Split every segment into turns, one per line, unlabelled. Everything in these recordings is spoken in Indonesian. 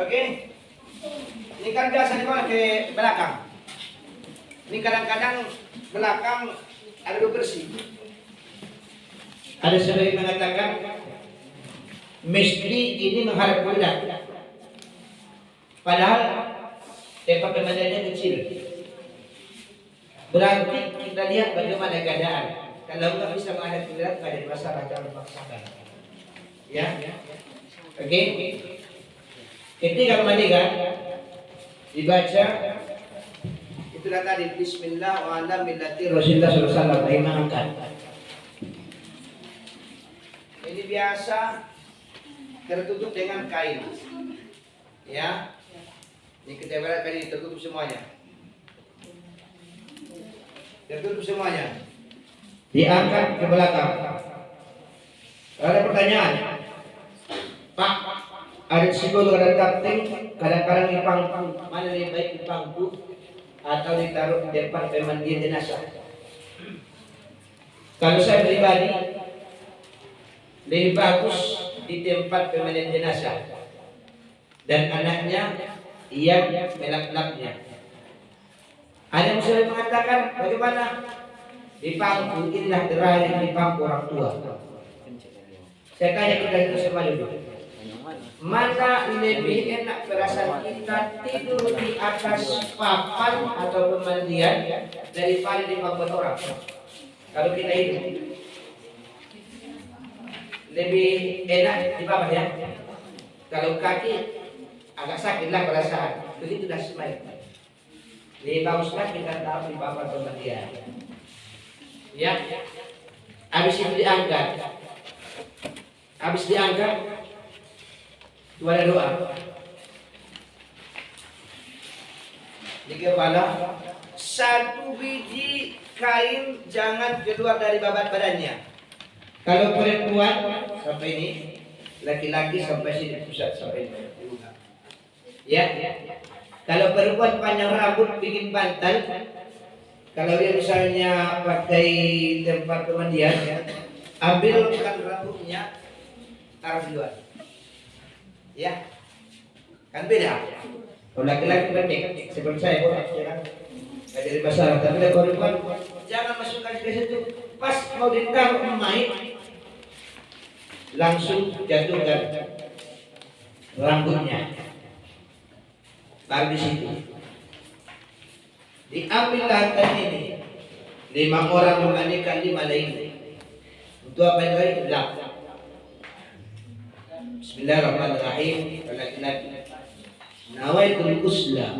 Oke. Ini kan biasa dibawa ke belakang. Ini kadang-kadang belakang ada dua bersih. Ada sebagian mengatakan mesti ini menghadap kiblat. Padahal tempat pemandangannya kecil. Berarti kita lihat bagaimana keadaan. Kalau nggak bisa menghadap kiblat, nggak ada masalah, jangan memaksakan. Ya. Oke. Ketika memandikan dibaca itulah tadi Bismillah wa ala millati Rasulullah sallallahu alaihi wasallam. Ini biasa tertutup dengan kain. Ya. Ini kita ibaratkan ini tertutup semuanya. Tertutup semuanya. Diangkat ke belakang. Ada pertanyaan. Pak, ada psikolog, ada kapten, kadang-kadang di pangku. Mana lebih baik di pangku atau ditaruh di depan pemandian jenazah? Kalau saya pribadi lebih bagus di tempat pemandian jenazah dan anaknya yang melap-lapnya. Ada yang sudah mengatakan bagaimana di pangku inilah terakhir di pangku orang tua. Saya tanya kita itu semua dulu. Mana lebih enak perasaan kita tidur di atas papan atau pemandian daripada di pangkuan orang? Kalau kita hidup lebih enak di papan ya. Kalau kaki agak sakitlah perasaan. Begitulah sebaiknya. Lebih baguslah kita tahu di papan pemandian. Ya. Habis itu diangkat. Habis diangkat itu ada doa di kepala. 1 biji kain jangan keluar dari babat badannya. Kalau perempuan sampai ini, laki-laki sampai sini pusat sampai ini. Ya. Kalau perempuan panjang rambut bikin bantal. Kalau dia misalnya pakai tempat pemandian, ambilkan rambutnya taruh di luar. Ya, kan beda. Kalau laki-laki pendek, seperti saya pun nggak jadi masalah. Tapi kalau perempuan jangan masukkan ke situ. Pas mau ditaruh main, langsung jatuhkan rambutnya. Baru di situ. Diambil lantai ini. 5 orang memandikan 5 lain. Untuk apa yang lain? Lap. Bismillahirrahmanirrahim. Laki-laki. Nawaitul usla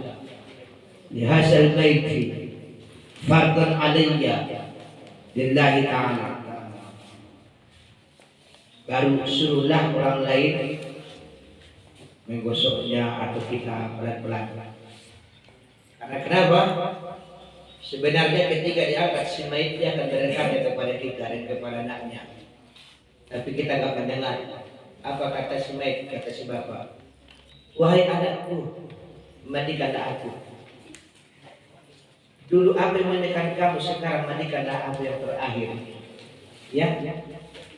lihasal baiti fardan alayya lillahi ta'ala. Baru suruhlah orang lain menggosoknya atau kita pelan-pelan. Karena kenapa? Sebenarnya ketika diangkat si mayit dia akan berdekatnya kepada kita dan kepada anaknya. Tapi kita nggak mendengar apa kata si mayit, kata si bapak. Wahai anakku, mandikanlah aku. Dulu aku yang mandikan kamu, sekarang mandikanlah aku yang terakhir. Ya,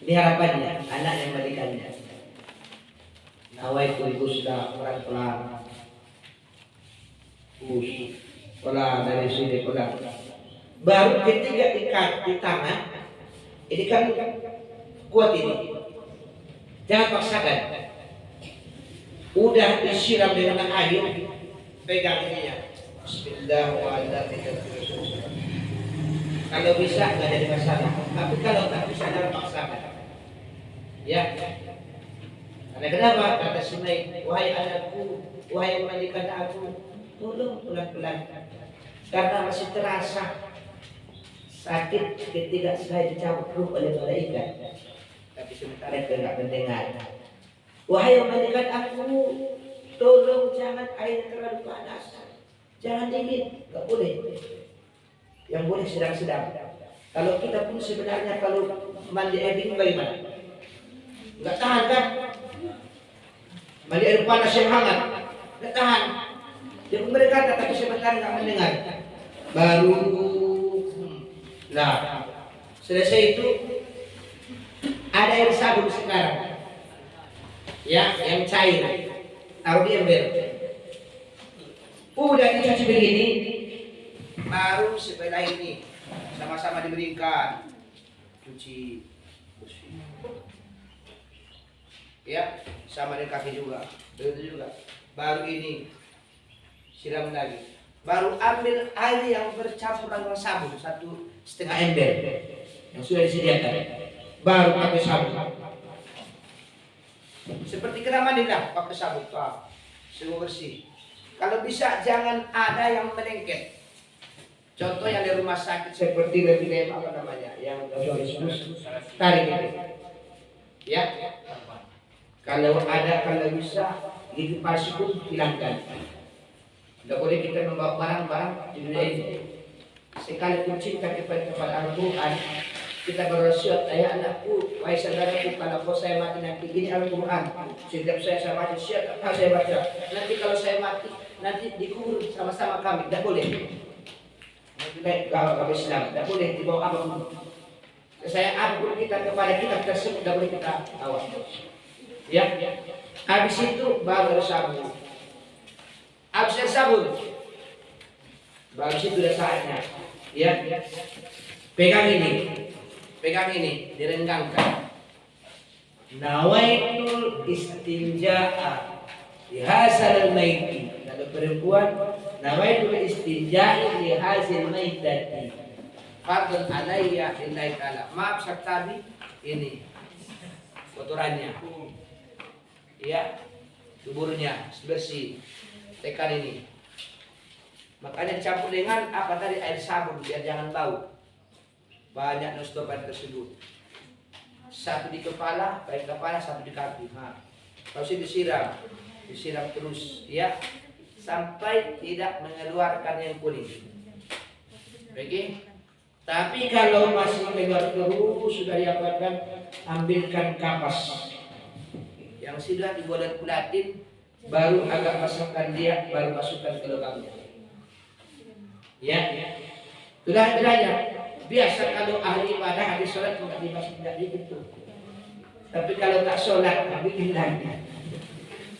ini harapannya, anak yang mandikannya. Nawaitul ghusla pelan-pelan. Pelan dari sini pelan. Baru ketika ikat di tangan, ini kan kuat ini. Jangan paksakan. Udah disiram dengan air, pegang ininya. Bismillahirrahmanirrahim. Kalau bisa nggak jadi masalah. Tapi kalau tak bisa jangan paksakan. Ya. Karena kenapa? Kata si Naik, wahai anakku, wahai mandikan aku, tolong pelan-pelan. Karena masih terasa sakit ketika saya dicabut ruh oleh malaikat. Tapi sementara itu tidak mendengar. Wahai mandikan aku, tolong jangan air terlalu panas, jangan dingin, nggak boleh. Yang boleh sedang-sedang. Kalau kita pun sebenarnya kalau mandi air dingin bagaimana? Nggak tahan kan? Mandi air panas yang hangat, nggak tahan. Jadi mereka tapi sebentar nggak mendengar. Baru lah selesai itu ada air sabun sekarang, ya yang cair. taruh di ember. Udah dicuci begini, baru sebelah ini sama-sama diberikan cuci bersih. Ya, sama dengan kaki juga, begitu juga. Baru ini siram lagi. Baru ambil air yang bercampur dengan sabun 1,5 ember yang sudah disediakan. Baru pakai sabun. Seperti kita mandi lah, pakai sabun, semua bersih. Kalau bisa jangan ada yang melengket. Contoh yang di rumah sakit seperti lebih apa namanya, yang tarik itu. Ya. Kalau bisa gigi palsu pun hilangkan. Tidak boleh kita membawa barang-barang di dunia ini. Sekalipun cinta kepada Al-Quran, kita berwasiat, ayah anakku, wahai saudaraku, kalau saya mati nanti ini Al-Quran. Setiap saya mati, siap saya baca. Nanti kalau saya mati, nanti dikubur sama-sama kami. Tidak boleh. Kalau kami Islam, tidak boleh dibawa apa. Saya ampun kita kepada kita tersebut, tidak boleh kita awal. Ya, habis itu baru sabun. Habis sabun, baru itu sudah saatnya. Ya, pegang ini, direnggangkan. Nawaitul istinja'a bihazal maiti. Kalau perempuan, nawaitul istinja'i bihazal maitati. Fardun alayya lillahi ta'ala. Maaf tadi ini kotorannya. Ya, tuburnya bersih. Tekan ini. Makanya dicampur dengan apa tadi, air sabun biar jangan bau. Banyak nostopan tersebut. Satu di kepala, baik kepala, satu di kaki. Kalau disiram terus, ya, sampai tidak mengeluarkan yang kuning. Oke? Tapi kalau masih keluar terus, sudah diapakan, ambilkan kapas yang sudah dibulat-bulatin, baru agak masukkan dia, baru masukkan ke lubangnya. Ya, sudah belajar. Biasa kalau ahli ibadah habis sholat tidak dimasuk, tidak begitu. Tapi kalau tak sholat, bikin lagi.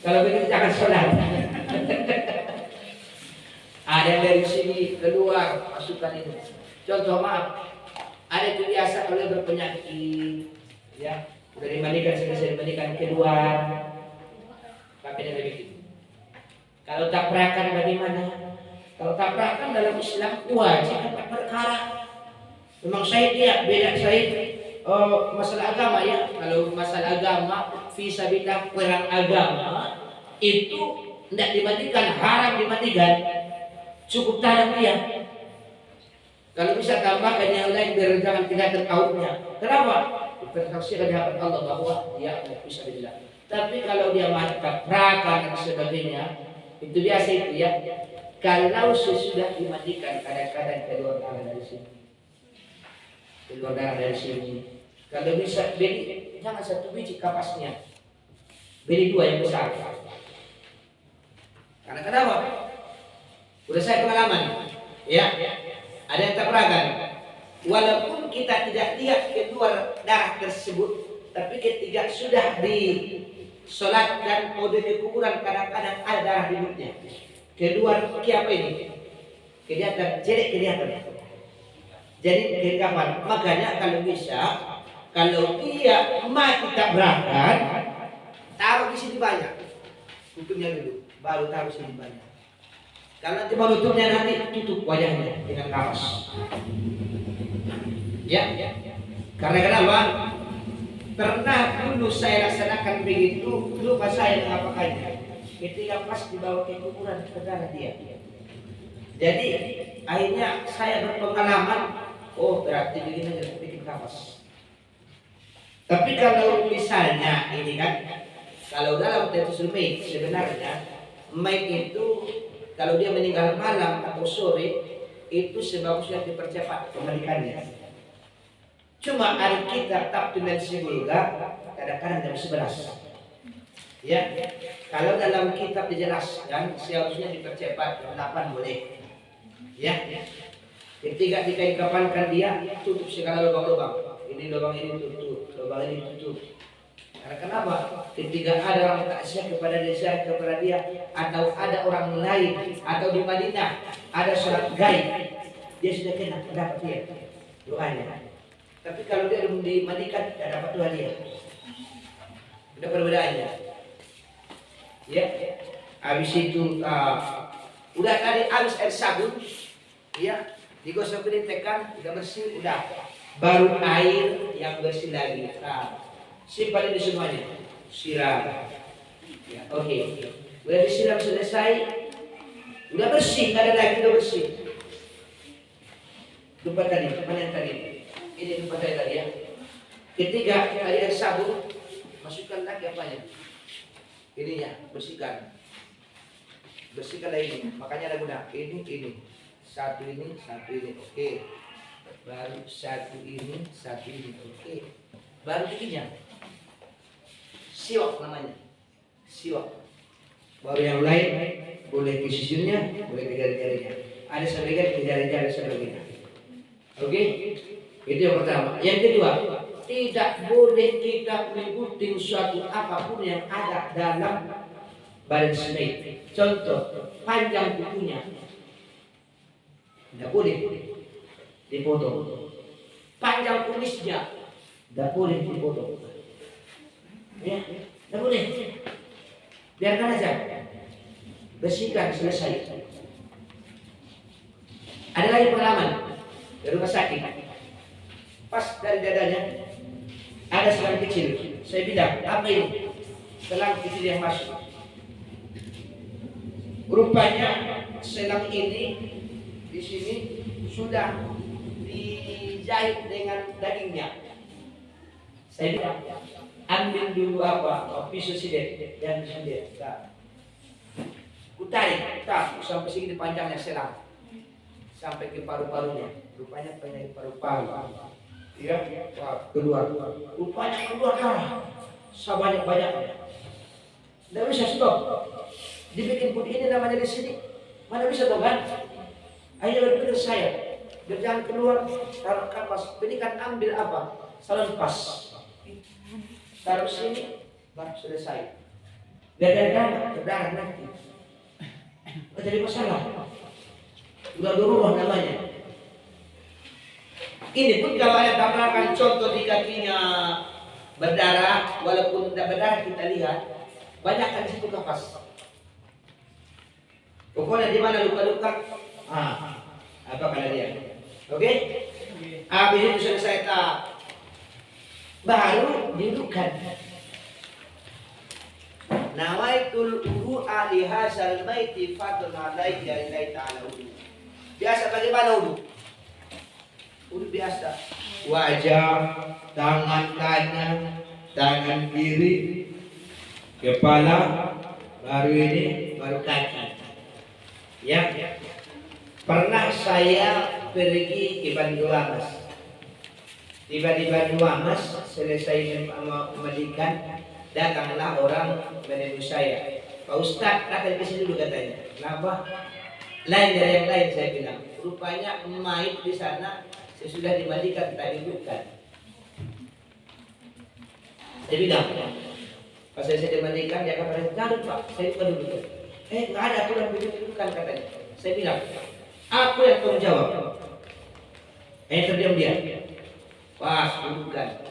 Kalau begitu jangan sholat. Ada yang dari sini keluar, masukkan ini. Contoh maaf, ada itu biasa kalau berpenyakit, ya, sudah dimandikan, selesai dimandikan keluar, pakai dari begitu. Kalau tabrakan bagaimana? Kalau tabrakan dalam Islam wajib dapat perkara. Memang saya dia beda saya masalah agama ya. Kalau masalah agama, fisabilillah perang agama itu tidak dimandikan, haram dimandikan. Cukup tahan dia. Kalau bisa tambahkan yang lain biar jangan kelihatan kaumnya. Kenapa? Bersaksikan di hadapan Allah bahwa dia fisabilillah. Tapi kalau dia melakukan tabrakan dan sebagainya, itu biasa itu ya. Kalau sesudah dimandikan, kadang-kadang keluar darah dari sini. Kalau bisa beli, jangan satu biji kapasnya, beli 2 yang besar. Karena kenapa? Udah saya pengalaman, ya. Ada yang tabrakan. Walaupun kita tidak lihat keluar darah tersebut, tapi ketika sudah disolatkan mode di kuburan, kadang-kadang ada darah di mulutnya. Keluar apa ini? Kelihatan, jelek kelihatan. Jadi kelihatan. Makanya kalau bisa, kalau dia mati tabrakan, taruh di sini banyak. Tutupnya dulu, baru taruh sini banyak. Kalau nanti mau tutupnya nanti tutup wajahnya dengan kapas. Ya. Karena kenapa? Pernah dulu saya laksanakan begitu, lupa saya mengapakannya. Ketika pas dibawa ke kuburan saudara dia. Jadi akhirnya saya berpengalaman, oh berarti begini bikin kapas. Tapi kalau misalnya ini kan, kalau dalam tetes mayit sebenarnya mayit itu kalau dia meninggal malam atau sore itu sebagusnya dipercepat kembalikannya. Cuma Alkitab Tabtun dan Sibulga kadang-kadang jam 11. Ya, kalau dalam kitab dijelaskan seharusnya dipercepat jam 8 boleh. Ya. Ketika dikapankan dia tutup segala lubang-lubang. Ini lubang ini tutup, lubang ini tutup. Karena kenapa? Ketika ada orang taksiah kepada dia atau ada orang lain atau di Madinah ada sholat gaib, dia sudah kena dapat dia doanya. Tapi kalau dia belum dimandikan tidak dapat doa dia. Ada perbedaannya. Ya. Habis itu udah tadi habis air sabun, ya, digosok ini tekan, udah bersih, udah. Baru air yang bersih lagi. Simpan ini semuanya. Siram. Ya, oke. Udah disiram selesai, udah bersih, nggak ada lagi, udah bersih. Lupa tadi, mana yang tadi? Ini lupa tadi ya. Ketiga, tadi air sabun, masukkan lagi apanya? Ininya, bersihkan. Bersihkan ini, makanya ada guna ini, satu ini, oke. Baru satu ini, oke. Baru bikinnya siwak namanya, siwak. Baru yang lain boleh ke sisirnya, boleh ke jari-jarinya. Ada sebagian ke jari-jari sebagainya. Oke, itu yang pertama. Yang kedua, tidak boleh kita menggunting suatu apapun yang ada dalam badan semai. Contoh, panjang kukunya tidak boleh dipotong. Panjang kumisnya tidak boleh dipotong. Ya, tidak boleh. Biarkan aja. Bersihkan, selesai. Ada lagi pengalaman di rumah sakit. Pas dari dadanya ada selang kecil. Saya bilang, apa ini? Selang kecil yang masuk. Rupanya selang ini di sini sudah dijahit dengan dagingnya. Saya bilang, ambil dulu pisau silet dan silet. Kutarik, sampai segini panjangnya selang, sampai ke paru-parunya. Rupanya penyakit paru-paru. Ya, keluar. Rupanya keluar darah sebanyak-banyaknya. Tidak bisa stop. Dibikin pun ini namanya di sini, mana bisa dong kan? Akhirnya berpikir saya, berjalan keluar, taruh kapas, ini kan ambil apa? Salon pas, taruh sini, baru selesai. Gara-gara berdarah nanti, jadi masalah. Udah berubah namanya. Ini pun kalau ada tabrakan contoh di kakinya berdarah, walaupun tidak berdarah kita lihat, banyak kan di situ kapas. Pokoknya di mana luka-luka, apa kata dia? Oke? Habis itu selesai baru dilukan. Nawaitul wudu'a li hadzal maiti fadlan alaihi lillahi ta'ala wudu. Biasa bagaimana wudu? Wudu biasa. Wajah, tangan kanan, tangan kiri, kepala, baru ini, baru kaki. Ya, pernah saya pergi ke Banyuwangi. Tiba-tiba Banyuwangi selesai memandikan, datanglah orang menemui saya. Pak Ustadz, datang ke sini dulu katanya. Kenapa? Lain dari yang lain, saya bilang. Rupanya mayit di sana sesudah dimandikan tak dibuka. Saya bilang, pas saya dimandikan dia kata, "Jangan Pak, saya buka dulu." Nggak ada aturan begitu bukan katanya. Saya bilang, aku yang tanggung jawab. Terdiam dia. Pas dudukan.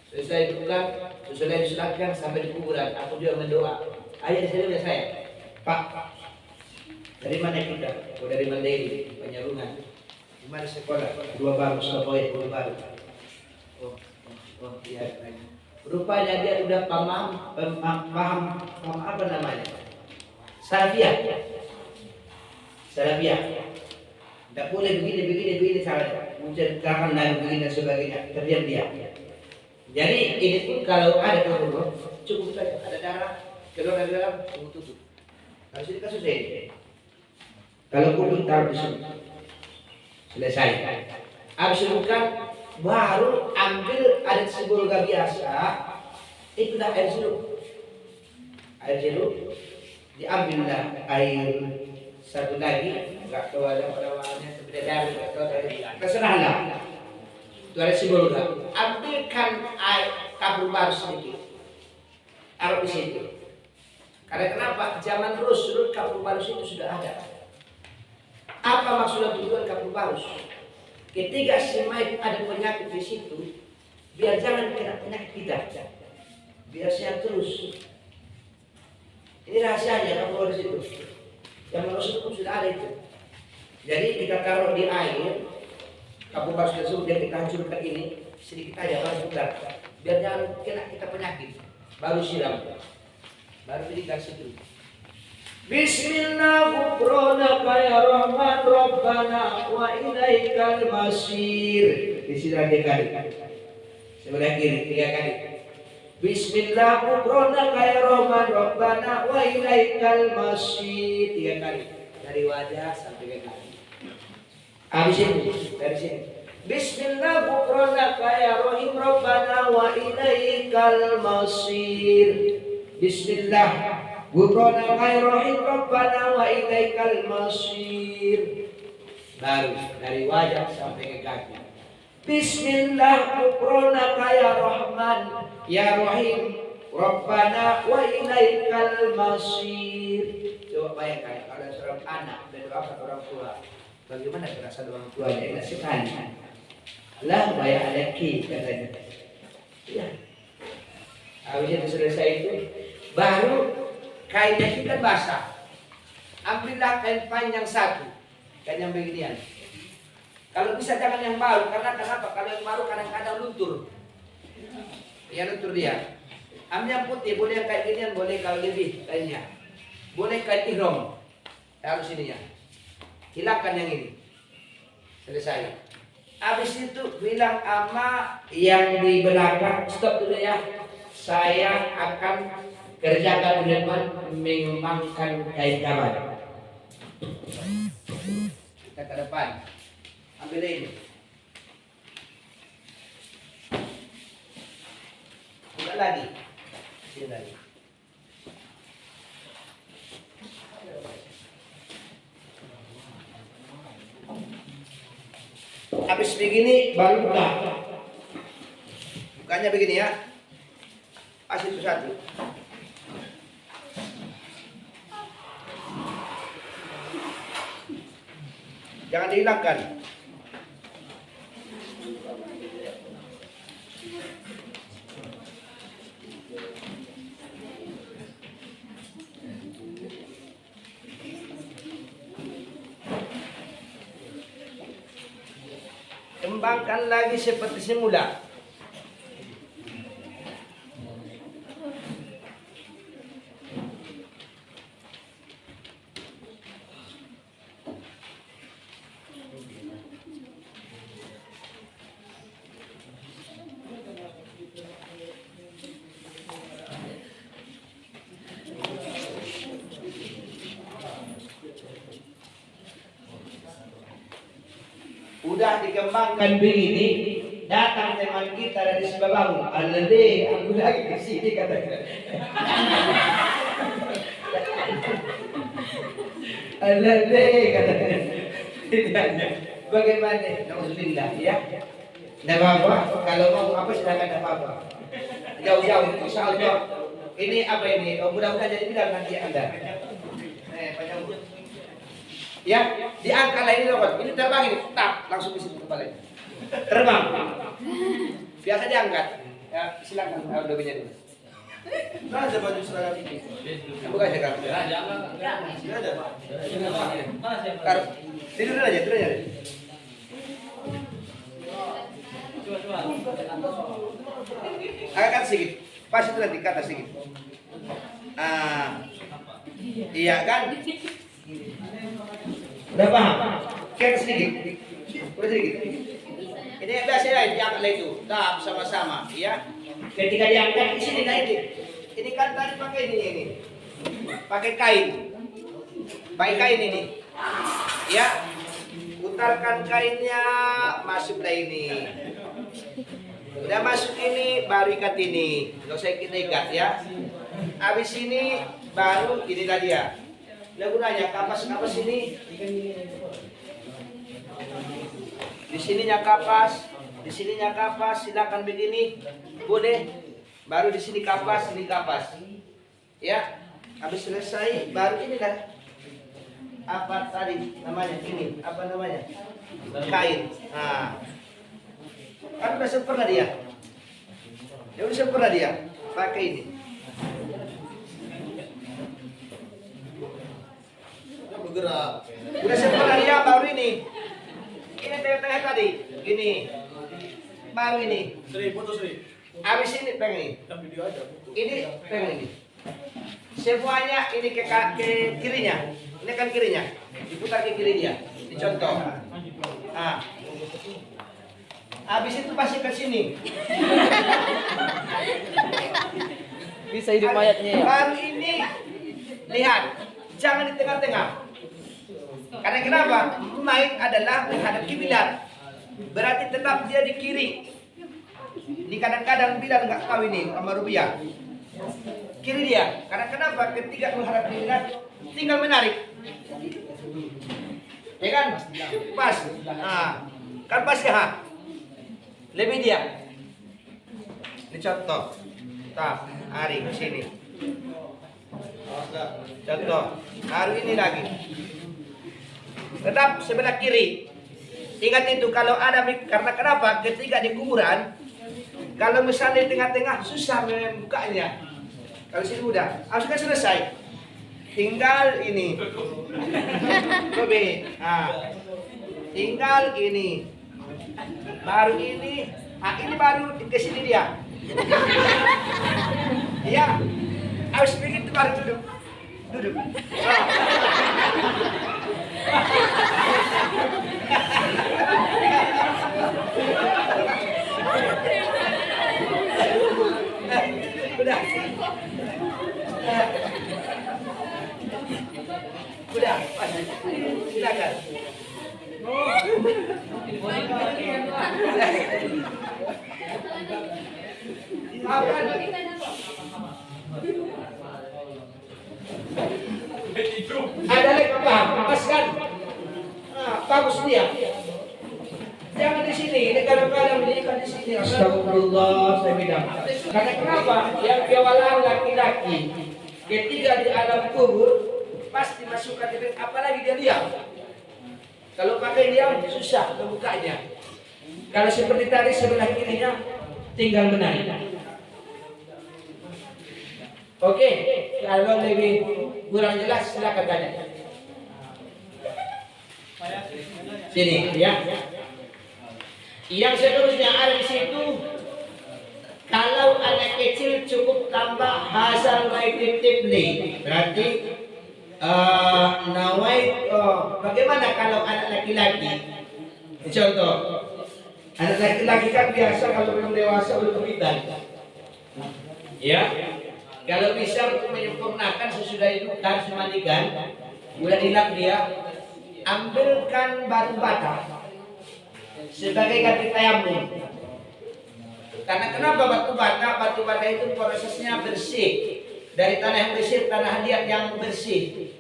Selesai dudukan, sesudah disolatkan sampai di kuburan, aku juga mendoa. Ayah di sini saya, Pak, dari mana kita? Dari Mandiri, Penyarungan. Di mana sekolah? Dua baru, Surabaya, dua baru. Oh, iya. Rupanya dia udah paham apa namanya? Salafiyah. Tidak boleh begini caranya. Menceritakan dan begini dan sebagainya. Terdiam dia. Jadi ini pun kalau ada keluar, cukup saja. Ada darah, keluar dari dalam, tunggu tutup. Harus ini kasus ini. Kalau kudu taruh di sini. Selesai. Habis bukan, baru ambil adat sebulga biasa. Itulah air jeruk. Air jeruk. Diambillah air satu lagi, enggak tahu ada warnanya sebenarnya dari terserahlah. Itu ada simbol. Ambilkan air kapur baru sedikit. taruh di situ. Karena kenapa? Zaman Rasul kapur barus itu sudah ada. Apa maksudnya tujuan kapur barus? Ketika si mayat ada penyakit di situ, biar jangan kena penyakit kita, biar sehat terus. Ini rahasianya kapur barus itu. Zaman Rasul pun sudah ada itu. Jadi kita taruh di air kapur barus tersebut yang kita hancurkan ini sedikit aja baru putar, biar jangan kena kita penyakit. Baru siram. Baru dikasih dulu. Bismillah ghufranaka ya Rahman Rabbana wa ilaikal masir. Disiram 3 kali. Sebelah kiri 3 kali. Bismillah ghufranaka ya Rahman Rabbana wa ilaikal masir 3 kali. Dari wajah sampai ke kaki. Habis ini dari sini. Bismillah ghufranaka ya Rahim Rabbana wa ilaikal masir. Bismillah ghufranaka ya Rahim Rabbana wa ilaikal masir. Baru dari wajah sampai ke kaki. Bismillah ghufranaka ya Rahman ya Rahim Rabbana wa ilaikal masir. Coba bayangkan kalau seorang anak mendoakan orang tua, bagaimana perasaan orang tuanya? Enak sekali. Lah bayar lagi katanya. Ya. Habis itu selesai itu, baru kainnya itu kan basah. Ambillah kain panjang 1, kain yang beginian. Kalau bisa jangan yang baru, karena kenapa? Kalau yang baru kadang-kadang luntur. Ya luntur dia. Ambil yang putih, boleh yang kain ginian, boleh kalau lebih kainnya. Boleh kain ihram. Harus ini ya. Hilangkan yang ini. Selesai. Habis itu bilang ama yang di belakang, stop dulu ya. Saya akan kerjakan di depan mengembangkan kain kaban. Kita ke depan. Ambil ini. Buka lagi. Sini lagi. Habis begini baru buka. Bukanya begini ya. Kasih itu 1. Jangan dihilangkan. Kembangkan lagi seperti semula. Udah dikembangkan begini, datang teman kita dari Sebabangun. Alade, aku lagi di sini katanya. Alade katanya. Bagaimana? Alhamdulillah ya. Tidak apa-apa. Kalau mau apa silakan tidak apa-apa. Jauh-jauh, insya Allah. Ini apa ini? Oh, mudah-mudahan jadi bilang nanti Anda. Ya, diangkat lah ini loh. Ini terbang ini, tak langsung di situ kepala. Terbang. Biasa diangkat. Ya, silakan. Udah punya dulu. Nah, ada baju seragam ini. Bukan seragam. Sini ada. Taruh. Tidur aja, tidur aja. Coba. Angkat sedikit. Pas itu nanti ke atas sedikit. Iya kan? Udah paham? Kan sedikit. Udah sedikit. Ini yang biasa diangkat itu. Tahap sama-sama, ya. Ketika diangkat di sini nah ini kan tadi pakai ini. Pakai kain. Pakai kain ini. Ya. Putarkan kainnya, masuklah ini. Udah masuk ini, baru ikat ini. Nggak usah kita ikat ya. Habis ini baru ini tadi ya. Udah gunanya kapas ini. Di sininya kapas, silakan begini. Boleh. Baru di sini kapas, ini kapas. Ya, habis selesai baru ini kan apa tadi namanya ini apa namanya kain. Nah, kan udah sempurna dia. Ya udah sempurna dia pakai ini. Bergerak. Udah sempurna dia baru ini. Ini tengah-tengah tadi, gini. Baru ini.
Seri, foto Seri.
Habis ini pengen ini.
Kan video aja.
Ini pengen ini. Semuanya ini ke kirinya. Ini kan kirinya. Diputar ke kiri dia. Dicontoh. Ah. Habis itu pasti ke sini.
Bisa hidup mayatnya ya.
Baru ini lihat, jangan di tengah-tengah. Karena kenapa? Mayat adalah menghadap kiblat. Berarti tetap dia di kiri. Ini kadang-kadang Bilal nggak tahu ini sama Rubiah. Kiri dia. Karena kenapa? Ketika menghadap kiblat, tinggal menarik. Ya kan? Pas. Nah, kan pas ya? Lebih dia. Ini contoh. Tap, hari ke sini. Contoh. Hari ini lagi. Tetap sebelah kiri. Ingat itu kalau ada karena kenapa? Ketika di kuburan, kalau misalnya di tengah-tengah susah membukanya. Kalau sini mudah. Harus kan selesai. Tinggal ini. Lebih. Nah. Tinggal ini. Baru ini. Nah, ini baru ke sini dia. Iya. Harus begitu baru duduk. Duduk. Ah. Udah. Udah. Silakan. Ada lagi paham, lepaskan. Nah, bagus dia. Jangan di sini, ini kadang-kadang dirikan di sini. Astagfirullah, saya bilang. Karena kenapa? Yang kewalaan laki-laki ketika di alam kubur pasti masukkan di apalagi dia diam. Kalau pakai diam susah membukanya. Kalau seperti tadi sebelah kirinya tinggal menarik. Oke, kalau lebih kurang jelas silakan tanya. Sini ya. Yang seterusnya ada di situ. Kalau anak kecil cukup tambah hasal baik tibli. Berarti bagaimana kalau anak laki-laki? Contoh, anak laki-laki kan biasa kalau belum dewasa belum kepitan. Ya, kalau bisa untuk menyempurnakan sesudah itu harus dimandikan, udah dilap dia, ambilkan batu bata sebagai ganti tayamum. Karena kenapa batu bata? Batu bata itu prosesnya bersih. Dari tanah yang bersih, tanah liat yang bersih.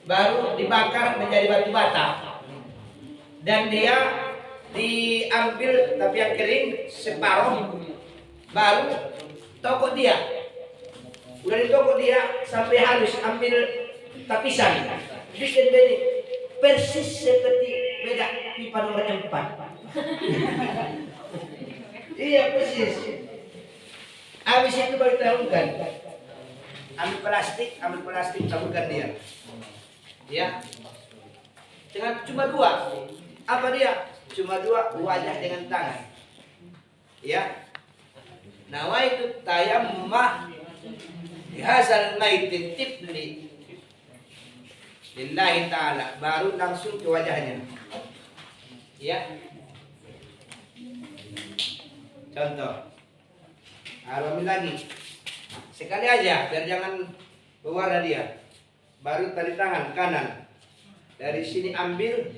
Baru dibakar menjadi batu bata. Dan dia diambil tapi yang kering separuh. Baru tokok dia. Udah ditokok dia sampai halus, ambil tapisan. Bikin ini persis seperti beda pipa nomor 4. Iya persis. Habis itu baru tahukan. Ambil plastik, taburkan dia. Ya. Dengan cuma 2. Apa dia? Cuma 2 wajah dengan tangan. Ya. Nawaitu tayammah bihazal maitin tibli lillahi ta'ala, baru langsung ke wajahnya. Ya. Contoh. Ambil lagi. Sekali aja biar jangan berwarna dia. Baru tadi tangan kanan. Dari sini ambil.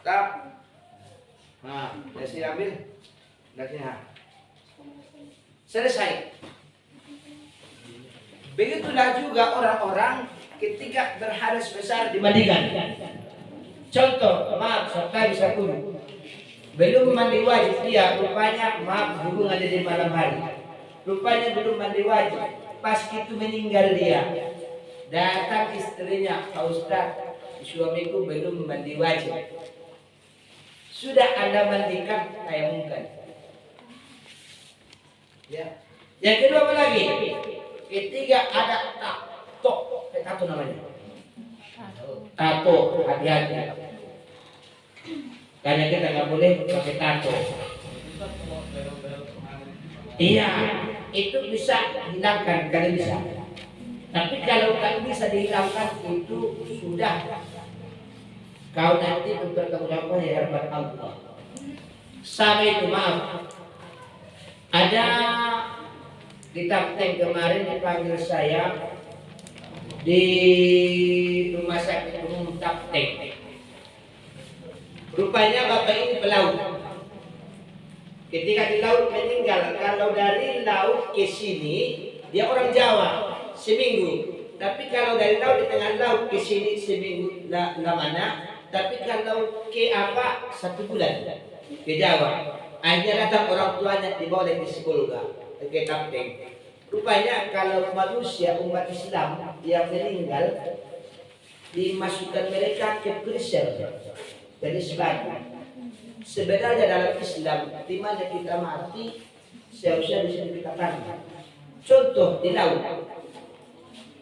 Tap. Nah, dari sini ambil. Dari sini. Selesai. Begitulah juga orang-orang ketika berhadas besar dimandikan. Contoh, maaf, serta bisa kudu. Belum mandi wajib dia, rupanya maaf hubungan di malam hari. Rupanya belum mandi wajib. pas itu meninggal dia, datang istrinya, Pak Ustadz, suamiku belum mandi wajib. Sudah Anda mandikan? Saya mungkin. Ya. Yang kedua apa lagi? Ketiga ada tato, tato namanya. Tato, hati-hati. Karena kita nggak boleh pakai tato. Iya, itu bisa hilangkan kalau bisa. Tapi kalau tak bisa dihilangkan itu sudah kau nanti mempertanggungjawabkan di hadapan Allah. Sama itu maaf. Ada di Tapteng kemarin dipanggil saya di rumah sakit umum Tapteng. Rupanya bapak ini pelaut. Ketika di laut meninggal, kalau dari laut ke sini dia orang Jawa seminggu. Tapi kalau dari laut di tengah laut ke sini seminggu lamanya. Tapi kalau ke apa 1 bulan ke Jawa. Akhirnya datang orang tuanya dibawa dari psikolog ke Tapteng. Rupanya kalau manusia umat Islam yang meninggal dimasukkan mereka ke prison. Jadi sebenarnya dalam Islam di mana kita mati seharusnya di sini kita tanggung. Contoh di laut.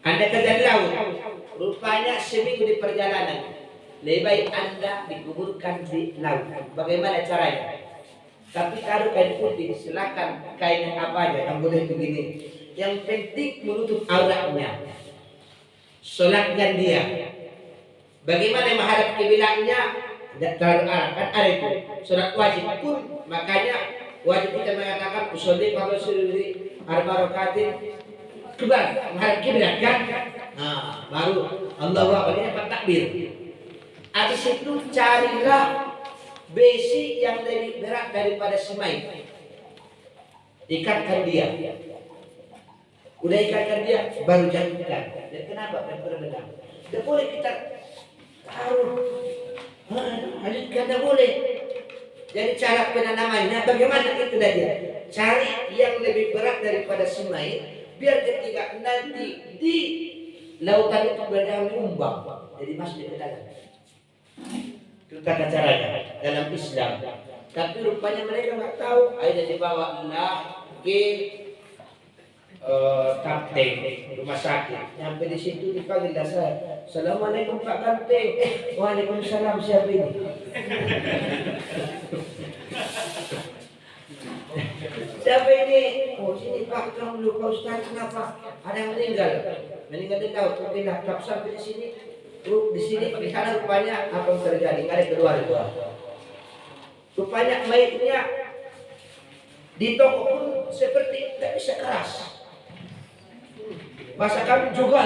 Anda kerja di laut, rupanya seminggu di perjalanan. Lebih baik Anda dikuburkan di laut. Bagaimana caranya? Tapi taruh kain putih, silakan kain yang apa aja, yang boleh begini. Yang penting menutup auratnya. Solatkan dia. Bagaimana menghadap kiblatnya? Tidak terlalu arah, kan ada itu. Solat wajib pun, makanya wajib kita mengatakan usolli kalau suri arba rakatin kebar menghadap kiblat kan? Nah, baru Allahu Akbar ini apa takbir. Habis itu carilah besi yang lebih berat daripada semai. Ikatkan dia. Udah ikatkan dia, baru jatuhkan. Dan kenapa? Dan berbeda. Tidak boleh kita taruh. Tidak boleh. Jadi cara penanamannya bagaimana itu dia? Cari yang lebih berat daripada semai, biar ketika nanti di lautan itu berada umbang. Jadi masuk ke dalam. Itu tata caranya dalam Islam. Tapi rupanya mereka nggak tahu. Akhirnya dibawa ke Tapteng rumah sakit. Sampai di situ dipanggil saya. Assalamualaikum Pak Kapten. Waalaikumsalam, siapa ini? Siapa ini? Oh sini Pak, kamu lupa Ustaz, kenapa? Ada yang meninggal. Meninggal di laut. Pindah kap sampai di sini. Di sini di sana rupanya apa yang terjadi? Nggak ada keluarga. Rupanya mayatnya di toko pun seperti tidak bisa keras. Bahasa kami jugal.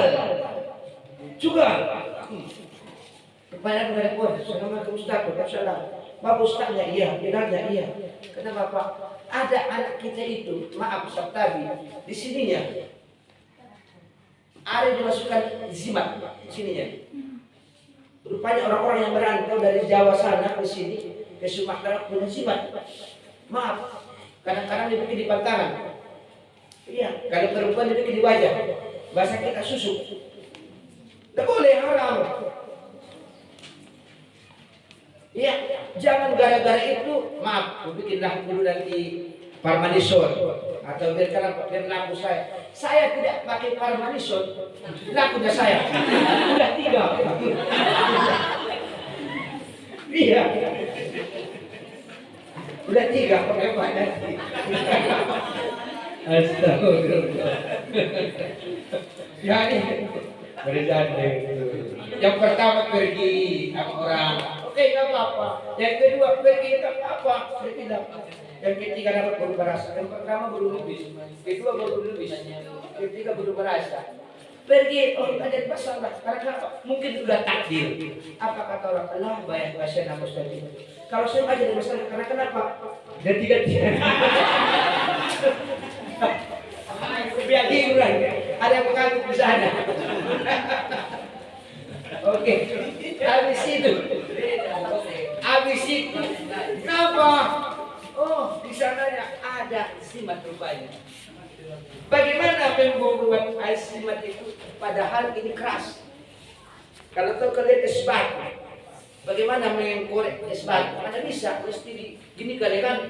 Rupanya aku dari pun. Assalamualaikum Ustaz. Waalaikumsalam. Bapak Ustaznya iya, bilangnya iya. Kenapa Pak? Ada anak kita itu, maaf Sabtabi, di sininya ada dimasukkan zimat di sininya. Rupanya orang-orang yang merantau dari Jawa sana ke sini ke Sumatera punya zimat. Maaf, kadang-kadang dibikin di pantangan. Iya, kalau perempuan dibikin di wajah. Bahasa kita susuk. Tidak boleh, haram. Iya, jangan gara-gara itu, maaf, bikinlah dulu nanti Parmanisol atau biar laku saya. Saya tidak pakai Parmanisol, lakunya saya. Udah 3. Iya. Udah 3 pakai banyak. Astagfirullah. Ya ini bercanda itu. Yang pertama pergi sama orang. Oke, nggak apa-apa. Yang kedua pergi nggak apa-apa. Saya tidak. Yang ketiga dapat baru berasa. Yang pertama baru lebih. Kedua baru lebih. Ketiga baru berasa. Pergi, oh ada masalah. Karena mungkin sudah takdir. Apa kata orang? Allah banyak bahasa nama tadi. Kalau saya aja ada masalah. Karena kenapa? Ganti-gantian. Biar hiburan. Ada yang mengantuk di sana. Oke, habis itu, kenapa? Oh, di sananya ada simat rupanya. Bagaimana pembuat ais jimat itu? Padahal ini keras. Kalau tahu kalian esbat, bagaimana mengkorek esbat? Mana bisa, mesti gini kali kan?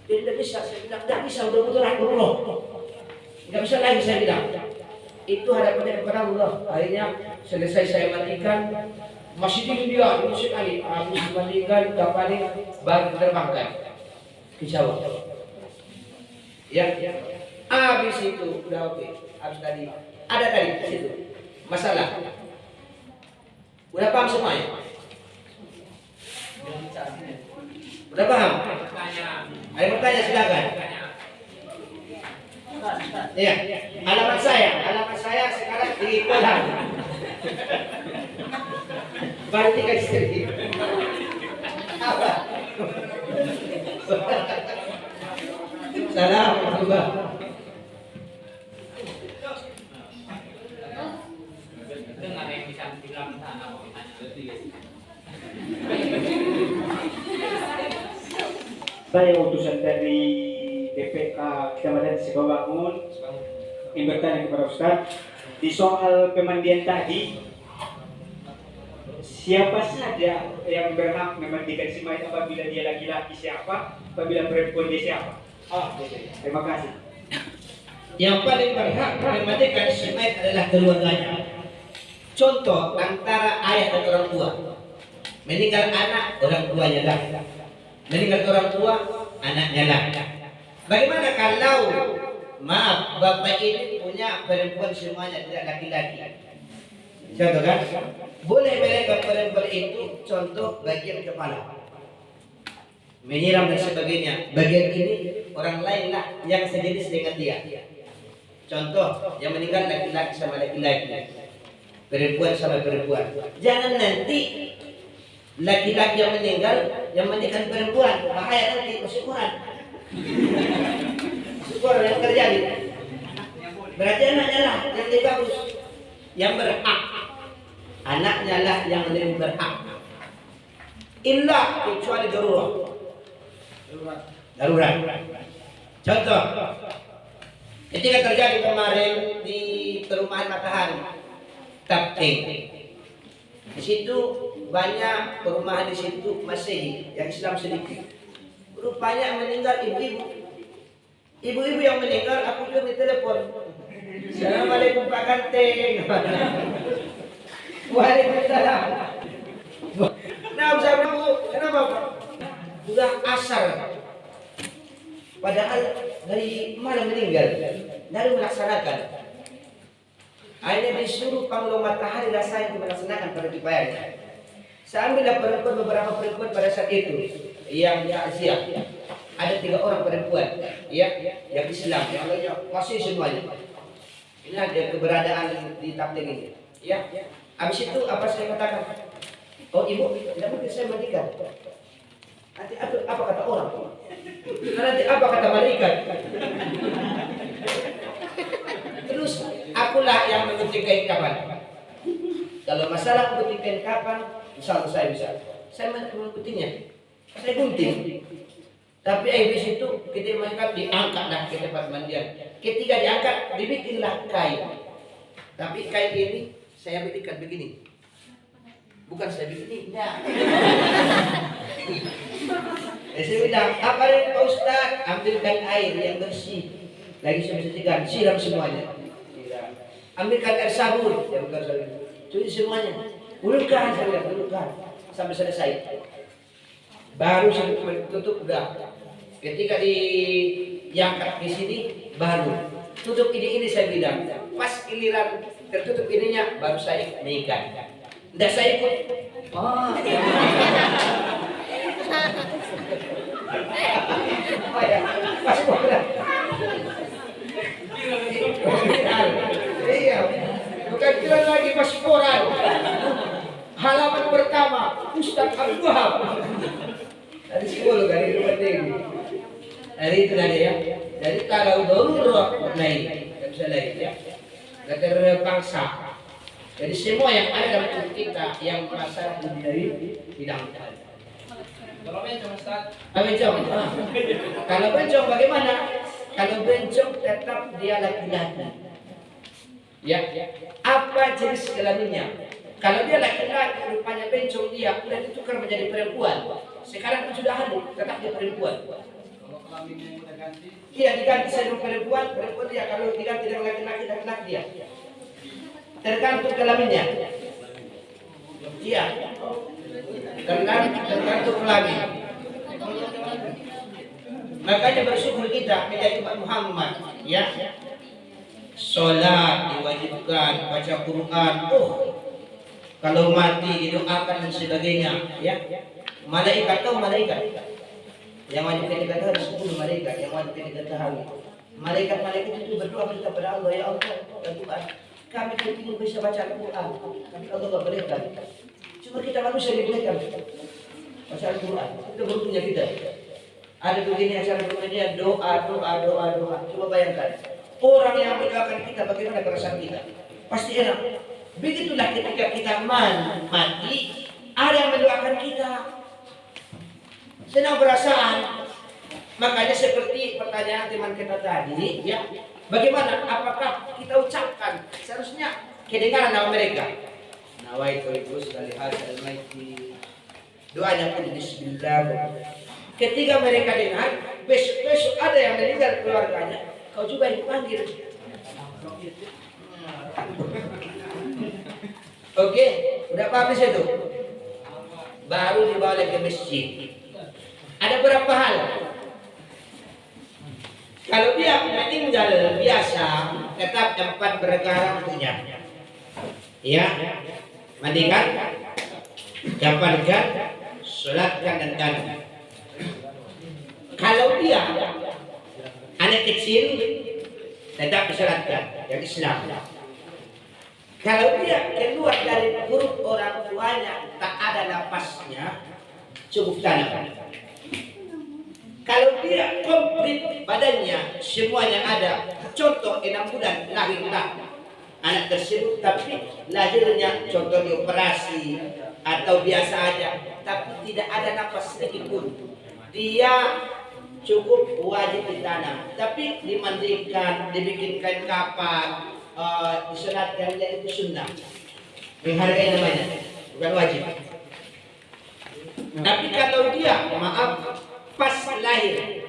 Tidak bisa, saya bilang tidak bisa, udah mudahan Allah. Tidak bisa lagi saya bilang. Itu harapannya kepada Allah. Akhirnya selesai saya matikan, masih dingin dia, ini sekali. Habis matikan, kapalnya baru terbangkan ke Jawa. Ya. Habis itu udah oke. Habis tadi ada tadi di situ masalah. Udah paham semuanya? Udah paham? Ada yang bertanya silakan. Iya. Alamat saya sekarang di Kolan. Berarti kan sedikit. Apa? Salam, Mbak.
Saya utusan dari DPK Kecamatan Sibawangun ingin bertanya kepada Ustaz di soal pemandian tadi, siapa saja yang berhak memandikan si mayat, apabila dia laki-laki siapa, apabila perempuan dia siapa? Terima kasih.
Yang paling berhak memandikan si mayat adalah keluarganya. Contoh antara ayah dan orang tua. Meninggal anak, orang tuanya lah. Meninggal orang tua, anaknya lah. Bagaimana kalau maaf, bapak ini punya perempuan semuanya, tidak laki-laki. Contoh kan? Boleh mereka perempuan itu contoh bagian kepala, menyiram dan sebagainya. Bagian ini orang lain lah yang sejenis dengan dia. Contoh yang meninggal laki-laki sama laki-laki, perempuan sama perempuan. Jangan nanti laki-laki yang meninggal yang menikah perempuan, bahaya nanti kesyukuran. Syukuran yang terjadi. Berarti anaknya lah yang lebih bagus, yang berhak. Anaknya lah yang lebih berhak. Illa kecuali darurat. Contoh, ketika terjadi kemarin di perumahan Matahari, Tapting. Di situ banyak perumahan di situ Masehi, yang Islam sedikit. Rupanya meninggal ibu-ibu. Ibu-ibu yang meninggal, aku juga ditelepon. Assalamualaikum Pak Kanteng. Waalaikumsalam. Nah, Bu, kenapa Pak? Sudah asar. Padahal dari malam meninggal, dari melaksanakan. Akhirnya disuruh Panglima Matahari Rasa yang melaksanakan pada dibayarnya. Saya ambillah beberapa perempuan pada saat itu yang siap. Ada 3 orang perempuan, ya, yang Islam, yang lainnya masih semuanya. Ini ada keberadaan di Tapting ini, ya. Habis itu apa saya katakan? Oh ibu, tidak mungkin saya mandikan. Nanti apa kata orang? Nanti apa kata malaikat? Terus akulah yang menggunting kain kapan. Kalau masalah menggunting kain kapan, misalnya saya bisa. Saya mengguntingnya. Saya gunting. Tapi habis itu kita mengangkat, diangkatlah ke tempat mandian. Ketika diangkat, dibikinlah kain. Tapi kain ini saya bikinkan begini. Bukan saya bikin ini. Saya bilang, apa yang Pak Ustaz? Ambilkan air yang bersih. Lagi saya bersihkan, siram semuanya. Ambilkan air sabun, yang bukan sabun. Cuci semuanya. Ulurkan, saya bilang, ulurkan. Sampai selesai. Baru saya tutup, udah. Ketika diangkat di sini, baru. Tutup ini saya bilang. Pas giliran tertutup ininya, baru saya mengikat. Tidak saya ikut. Oh, ya. Pas bola. Iya, bukan kira lagi pasporan. Halaman pertama, Ustaz Abdul Wahab. Dari 10 dari rumah tinggi. Dari itu tadi ya. Jadi kalau darurat lain, tidak bisa lain ya. Tidak terpaksa. Jadi semua yang ada dalam tubuh kita yang masalah dari bidang tadi.
Kalau bencong Ustaz.
Bencong. Kalau bencong bagaimana? Kalau bencong tetap dia laki-laki. Ya, apa jenis kelaminnya? Kalau dia laki-laki, rupanya bencong dia, udah ditukar menjadi perempuan. Sekarang itu sudah halus, tetap dia perempuan. Iya, diganti sama perempuan, perempuan dia. Kalau diganti dengan laki-laki, laki-laki dia. Tergantung kelaminnya. Iya, tergantung kelamin. Makanya bersyukur kita menjadi umat Muhammad, ya. Sholat diwajibkan, baca Quran. Kalau mati didoakan dan sebagainya, ya. Malaikat, tahu malaikat? Yang wajib kita tahu 10 malaikat yang wajib kita tahu. Malaikat-malaikat itu berdoa kepada Allah, ya Allah, ya Tuhan, kami tidak bisa baca Al-Quran, tapi Allah tidak berikan. Cuma kita manusia diberikan baca Al-Quran, itu beruntungnya kita. Ada begini acara begini, doa. Coba bayangkan, orang yang mendoakan kita, bagaimana perasaan kita? Pasti enak. Begitulah ketika kita mati, ada yang mendoakan kita. Senang perasaan. Makanya seperti pertanyaan teman kita tadi, ya, bagaimana? Apakah kita ucapkan? Seharusnya kedengaran nama mereka. Nawaitu sekali al-maiti. Doanya pun bismillah. Ketika mereka dengar, besok ada yang meninggal keluarganya, kau juga yang panggil. Oke, udah habis itu. Baru dibawa ke masjid. Ada berapa hal? Kalau dia meninggal biasa, tetap tempat perkara untuknya. Ya, mandikan, kafankan, sholatkan dan tanam. Kalau dia anak kecil, tetap disolatkan yang Islam. Kalau dia keluar dari perut orang tuanya, tak ada napasnya, cukup tanam. Kalau dia komplit badannya, semuanya ada, contoh 6 bulan lahirlah anak tersebut, tapi lahirnya contoh dioperasi atau biasa aja, tapi tidak ada napas sedikit pun, dia cukup wajib ditanam. Tapi dimandikan, dibikin kain kapan, disunatkan, itu sunnah. Menghargai namanya, bukan wajib. Tapi kalau dia, maaf, pas lahir,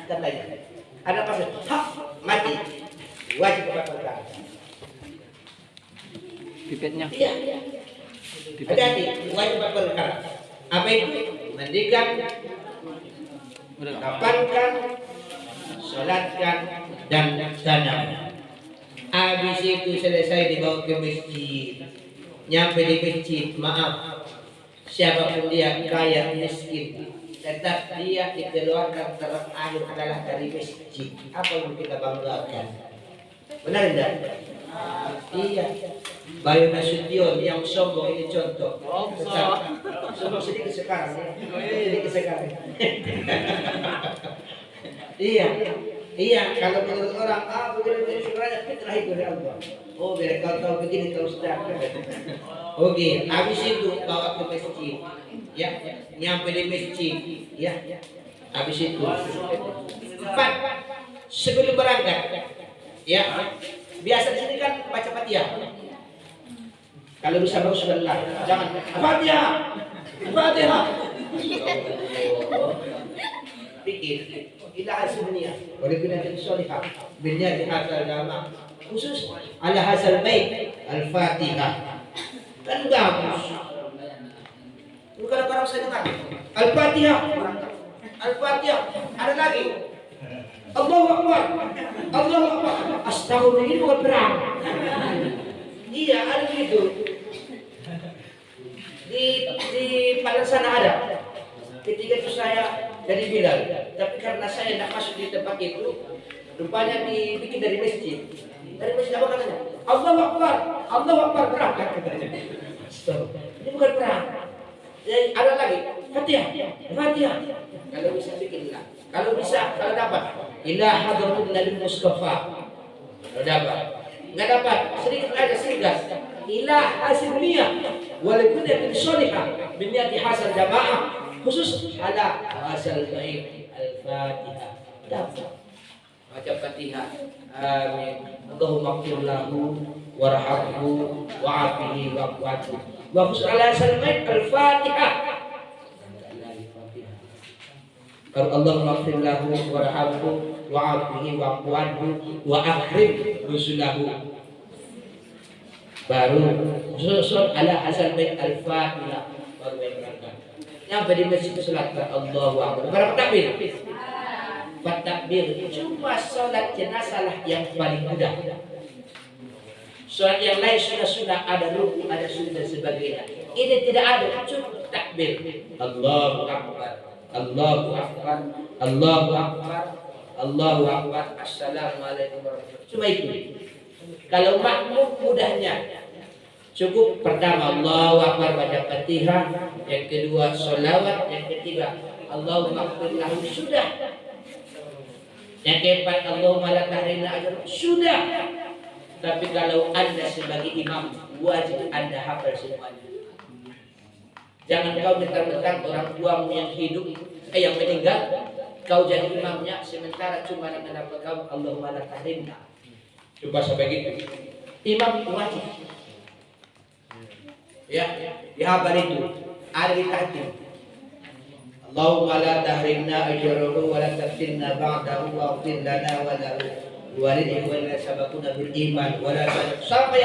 dan lahir, ada pas, mati, wajib bakar.
Pipetnya.
Iya. Hati-hati, wajib bakar. Apa itu? Mandikan, kapankan, sholatkan, dan tanam. Habis itu selesai dibawa ke masjid. Nyampe di masjid, maaf, siapapun dia, kaya miskin, tetap dia dikeluarkan terakhir adalah dari masjid. Apa yang kita banggakan? Benar tidak? Iya. Bayu Nasution yang sombong ini contoh. Sombong sedikit sekarang, sedikit sekarang. Iya. Kalau menurut orang, begini sebenarnya fitrah itu dari Allah. Oh, biar kau tahu begini kau sudah. Oke, habis itu bawa ke masjid. Ya, nyampe di masjid. Ya, habis itu. 4 sebelum berangkat. Ya, biasa di sini kan baca Fatihah. Kalau bisa bagus sebentar, jangan Fatihah. Pikir, ila asmania, walaupun ada solihah, binya di hafal agama, khusus ala hasal bait al-Fatihah. Kan bagus. Bukan orang saya dengar. Al-Fatihah, ada lagi. Allahu Akbar. Astagfirullah, ini bukan perang. Iya, ada begitu. Di Padang sana ada. Ketika itu saya dari Bilal, tapi karena saya tidak masuk di tempat itu, rupanya dibikin dari masjid. Dari masjid apa katanya? Allahu Akbar, berangkat katanya. Ini bukan perang. Ada lagi, Fatihah. Kalau bisa bikinlah. Kalau dapat, ila hadratul Nabi Mustafa. Kalau dapat. Nggak dapat, sedikit aja singkat. Ila asmiyah walaupun yang solihah binyati hasan jamaah khusus ala asal baik al-Fatihah. Dapat. Baca Fatihah. Amin. Allahumma ighfir lahu warhamhu wa'afihi wa'fu anhu. Wa khus ala salmat al-Fatihah. Kalau Allahumma ighfir lahu warhamhu wa'afihi wa'fu anhu wa akrim rusulahu. Baru susun ala asal bait al-Fatihah baru berangkat. Nyampe di masjid selatan Allahu Akbar. Berapa takbir? 4 takbir. Cuma salat jenazah lah yang paling mudah. Salat yang lain sudah ada ruku, ada sujud dan sebagainya. Ini tidak ada, cukup takbir. Allahu Akbar. Allahu Akbar. Allahu Akbar. Allahu Akbar. Assalamualaikum warahmatullahi wabarakatuh. Cuma itu. Kalau makmum mudahnya cukup pertama Allahu Akbar baca Fatihah, yang kedua sholawat, yang ketiga Allahumma ighfir lahu sudah. Yang keempat Allahumma la tahrimna ajrah sudah. Tapi kalau Anda sebagai imam wajib Anda hafal semuanya. Jangan kau mentang-mentang orang tuamu yang hidup yang meninggal kau jadi imamnya sementara cuma dengan apa kau Allahumma la tahrimna. Coba sampai gitu. Imam wajib. Ya, dihafal itu. Ada di tahtim. Allahumma la tahrimna ajrahu wa la taftinna ba'dahu wa ighfir lana wa lahu wa lil ikhwana sabaquna bil iman wa la sampai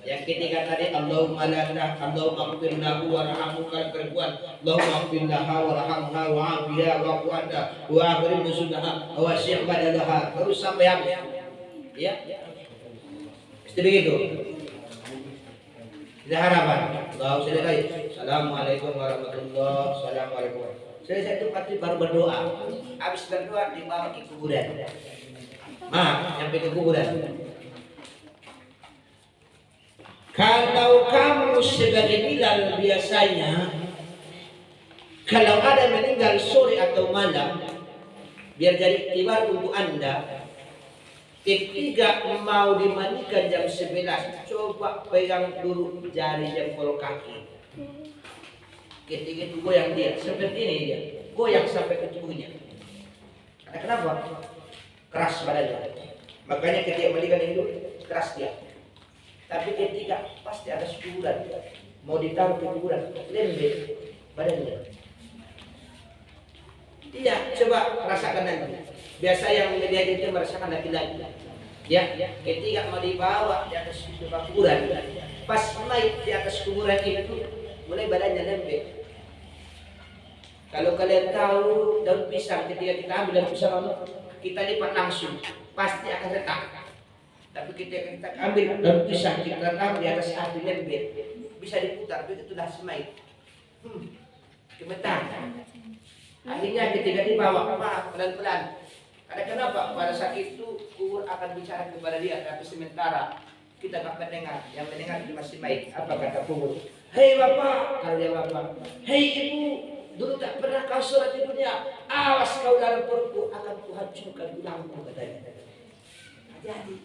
yang ketiga tadi Allahumma ighfir lahu warhamhu kal perempuan Allahumma ighfir laha warhamha wa afiha wa qada wa akrim nusunaha wa syih badalaha terus sampai habis. Ya. Mesti begitu. Tidak harapan. Allah selesai. Assalamualaikum warahmatullahi wabarakatuh. Selesai itu pasti baru berdoa. Habis berdoa dibawa ke kuburan. Sampai ke kuburan. Kalau kamu sebagai Bilal biasanya kalau ada meninggal sore atau malam biar jadi iktibar untuk Anda. Ketika mau dimandikan jam 11, coba pegang dulu jari jempol kaki. Ketika itu goyang dia, seperti ini dia, goyang sampai ke tubuhnya. Karena kenapa? Keras badannya. Makanya ketika mandikan itu keras dia. Tapi ketika pasti ada kuburan, mau ditaruh ke kuburan, lembek badannya. Iya, coba rasakan nanti. Biasa yang melihat itu merasakan laki-laki. Ya, ketika mau dibawa di atas kuburan, pas naik di atas kuburan itu, mulai badannya lembek. Kalau kalian tahu daun pisang, ketika kita ambil daun pisang, kita lipat langsung, pasti akan retak. Tapi ketika kita ambil daun pisang, kita taruh di atas api lembek, bisa diputar, begitu dah semai. Gemetar. Akhirnya ketika dibawa, pelan-pelan. Karena kenapa? Pada saat itu kubur akan bicara kepada dia, tapi sementara kita tak mendengar. Yang mendengar itu masih baik. Apa kata kubur? Hei bapak, kata dia bapak. Hei ibu, dulu tak pernah kau sholat di dunia. Awas kau dalam perutku akan kuhancurkan tulangmu katanya. Jadi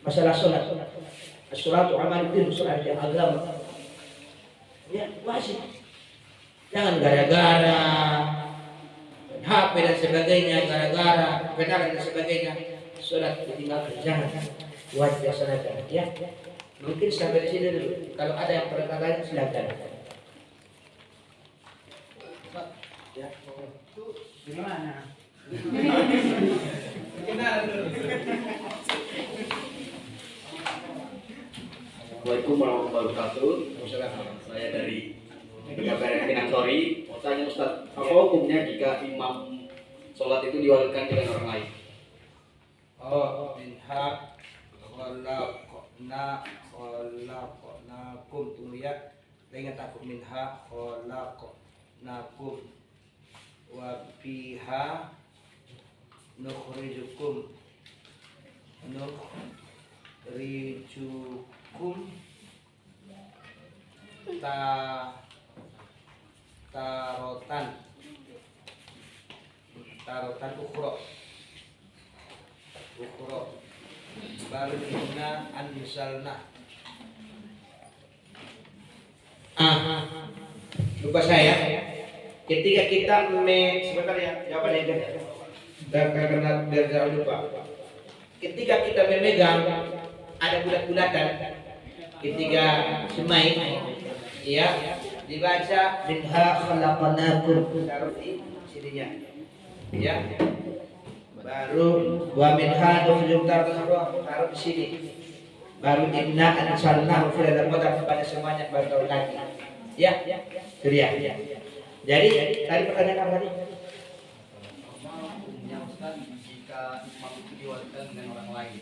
masalah sholat. Sholat itu amaluddin, sholat yang agama. Ya wajib. Jangan gara-gara HP dan sebagainya, gara-gara kendaraan dan sebagainya, sholat ditinggalkan. Jangan, wajib laksanakan. Ya, mungkin sampai di sini dulu. Kalau ada yang pertanyaan silakan. Ya, itu gimana?
Assalamualaikum warahmatullahi wabarakatuh. Saya dari Kabupaten Pinang-Sori. Mau tanya Ustaz, apa hukumnya jika imam sholat itu diwakilkan dengan orang lain?
Minha khalaqnakum tuliat dengan takut minha khalaqnakum wa fiha nukhrijukum tarotan ukhra baru inna anzalna. Lupa saya ketika kita sebentar ya jawabannya Dan karena biar jangan lupa, ketika kita memegang ada bulat-bulatan, ketika semai, ya dibaca minha khalaqnakum, taruh di sininya, ya. Baru wa minha nukhrijukum taratan ukhra, taruh di sini. Baru inna anzalnahu fi lailatul qadar, kepada semuanya baru lagi. Ya, itu dia. Jadi tadi pertanyaan apa tadi?
Jika imam itu diwakilkan dengan orang lain.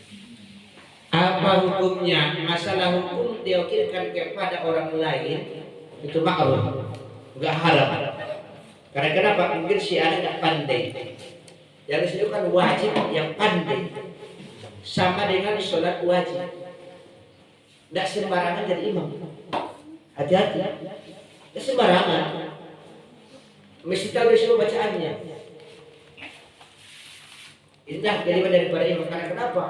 Apa hukumnya? Masalah hukum diwakilkan kepada orang lain itu makruh, enggak haram. Karena kenapa? Mungkin si anak enggak pandai. Yang itu kan wajib yang pandai. Sama dengan sholat wajib. Enggak sembarangan jadi imam. Hati-hati. Enggak sembarangan. Mesti tahu disuruh bacaannya. Indah daripada imam. Karena kenapa?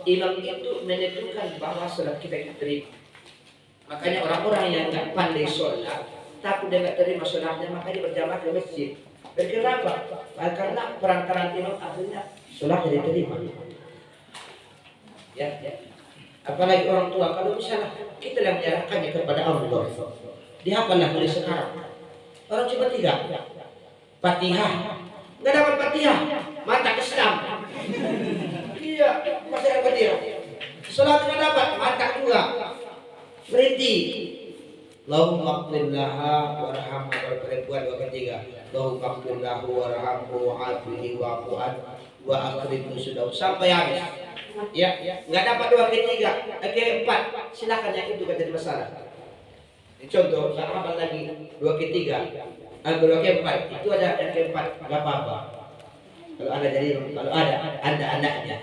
Imam itu menentukan bahwa sholat kita diterima. Makanya orang-orang yang nggak pandai sholat, takut dia nggak terima sholatnya, maka dia berjamaah ke masjid. Kenapa? Karena perantaraan imam akhirnya sholat jadi diterima. Ya. Apalagi orang tua, kalau misalnya kita yang menyerahkannya kepada Allah, dihafalah mulai sekarang. Orang cuma 3. Fatihah, nggak dapat Fatihah, mata Islam. Iya, masih ada Fatihah. Sholat nggak dapat, mata juga. Berhenti. Allahumma qfirlaha warhamha, kalau perempuan 2/3. Allahumma qfirlahu warhamhu wa'afihi wa'fu'an wa akrimhu sudah sampai habis. Ya, nggak dapat 2/3, ke-4. Silakan yang itu kata masalah. Ini contoh, saya hafal lagi 2/3. Kalau ke-4 itu ada yang ke-4 nggak apa-apa. Kalau ada jadi kalau ada anaknya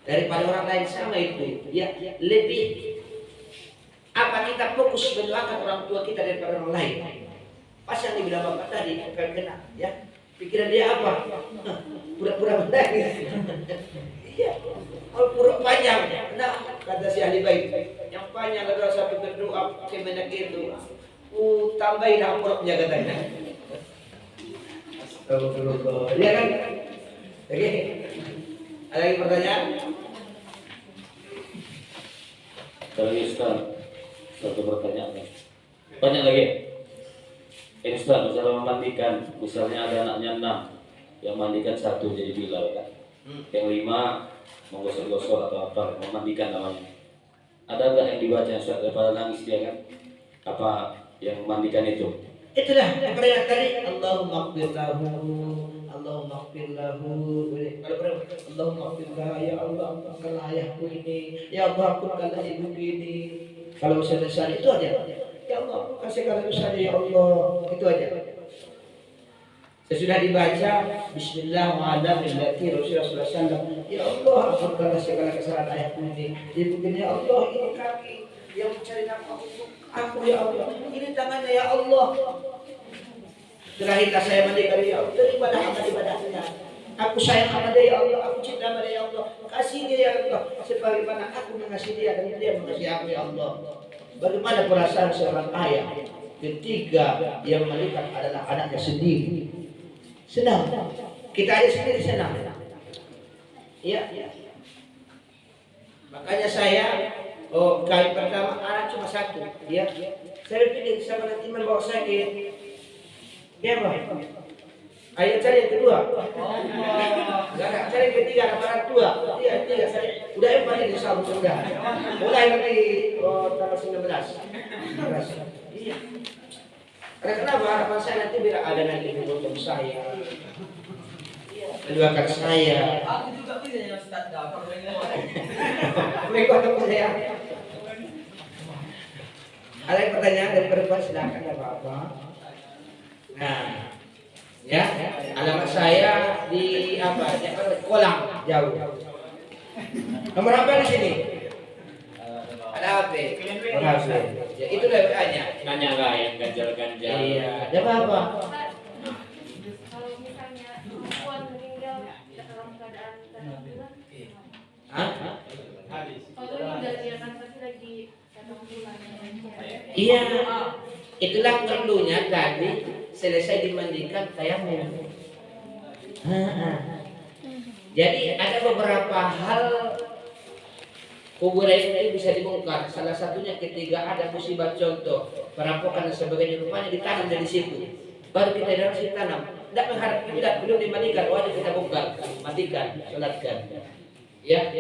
daripada orang lain sama itu, ya lebih apa kita fokus mendoakan orang tua kita daripada orang lain. Pas yang dibilang bapak tadi kena, ya pikiran dia apa? Pura-pura menangis. Iya, pura panjang. Nah, kata si ahli bait, yang panjang adalah sampai berdoa kemenak itu. Tambahin amplopnya katanya. Astagfirullah. Iya kan? Oke. Ada lagi pertanyaan?
Lagi Ustaz, satu pertanyaan. Banyak lagi. Ini Ustaz, misalnya memandikan, misalnya ada anaknya 6, yang mandikan 1 jadi Bilal kan. Yang 5 menggosok-gosok atau apa, memandikan namanya. Ada nggak yang dibaca Ustaz daripada nangis dia kan? Apa yang memandikan itu?
Itulah yang pertanyaan tadi. Allahumma ighfir lahu, Allahumma ighfir lahu. Allahumma ighfir lahu, ya Allah, ampunkanlah ayahku ini, ya Allah, ampunkanlah ibuku ini. Kalau dosa itu aja. Ya Allah, kasihkanlah dosanya ya Allah. Itu aja. Sesudah dibaca Bismillah wa ala millati Rasulullah SAW. Ya Allah, ampunkanlah segala kesalahan ayahku ini, ibuku ini. Ya Allah, ini kaki yang mencari nafkah untuk aku ya Allah, ini tangannya ya Allah. Terakhirlah saya mandikan ya Allah, terimalah amal ibadahnya. Aku sayang sama dia ya Allah, aku cinta sama dia ya Allah. Kasih dia ya Allah, sebagaimana aku mengasihi dia dan dia mengasihi aku ya Allah. Bagaimana perasaan seorang ayah ketika yang melihat adalah anaknya sendiri? Senang. Kita aja sendiri senang. Iya. Makanya saya kali pertama anak cuma 1, ya. Saya pikir sama nanti membawa sakit. Ya Pak. Ayo cari yang kedua. Enggak, cari yang ketiga, nomor 2. Iya, saya udah 4 ini sama sudah. Mulai nanti tanggal 19. Iya. Karena kenapa harapan saya nanti bila ada nanti memotong saya. Mendoakan saya.
Aku juga bisa ya Ustaz, dapat
Mengotong saya. Ada yang pertanyaan dari perempuan silakan ya apa-apa. Nah, ya alamat saya di apa? Kolam jauh. Nomor apa di sini? Ada HP. Ya itu WA-nya.
Nanya nggak yang ganjal-ganjal?
Iya, ada apa?
Kalau misalnya perempuan meninggal dalam keadaan kehamilan,
Hah?
kalau udah diakan pasti lagi 1 bulan.
Iya. Itulah perlunya tadi selesai dimandikan tayamum. Jadi ada beberapa hal kuburan ini bisa dibongkar. Salah satunya ketika ada musibah, contoh perampokan dan sebagainya, rupanya ditanam dari situ. Baru kita harus ditanam. Tidak mengharap tidak belum dimandikan, wajib kita bongkar, matikan, sholatkan. Ya,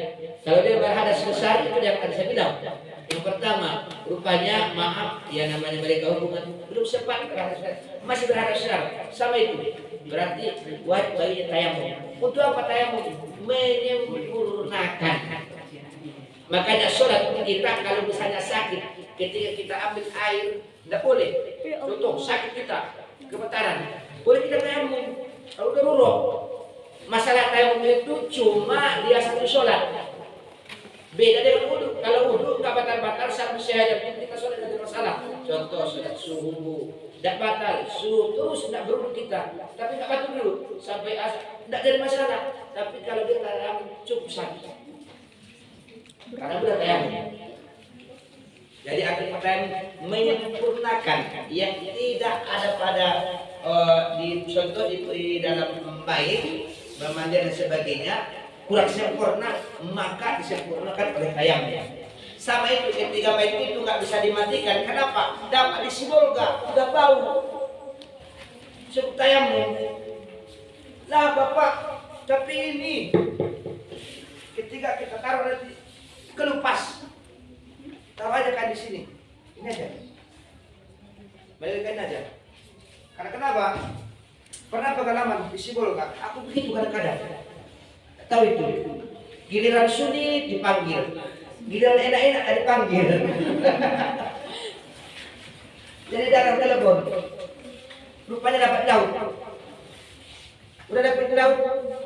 kalau dia berhadas besar itu yang akan saya bilang. Yang pertama, rupanya maaf, ya namanya mereka hubungan belum sempat berhadas besar, masih berhadas besar, sama itu. Berarti wajib baginya tayamum. Untuk apa tayamum? Menyempurnakan. Makanya sholat kita kalau misalnya sakit, ketika kita ambil air, tidak boleh. Contoh sakit kita, gemetaran, boleh kita tayamum. Kalau darurat, masalah tayamum itu cuma dia satu sholat. Beda dengan wudhu. Kalau wudhu nggak batal-batal sampai sehari kita sholat tidak masalah. Contoh sholat subuh, tidak batal. Subuh terus tidak berwudhu kita, tapi nggak batal dulu sampai asar, tidak jadi masalah. Tapi kalau dia tayamum cukup sakit. Karena sudah tayamum. Jadi akhirnya tayamum menyempurnakan yang tidak ada pada di contoh di dalam baik, mandi dan sebagainya kurang sempurna, maka disempurnakan oleh tayamum. Sama itu ketika bait itu nggak bisa dimatikan, kenapa? Dapat disimbolkan, udah bau, cukup tayamum. Lah bapak, tapi ini ketika kita taruh nanti kelupas, taruh aja kan di sini, ini aja, balikkan aja. Karena kenapa? Pernah pengalaman disimbolkan, aku begitu kadang-kadang. Tahu itu, giliran sulit dipanggil, giliran enak-enak dipanggil. Jadi dalam telepon, rupanya dapat laut. Udah dapat laut,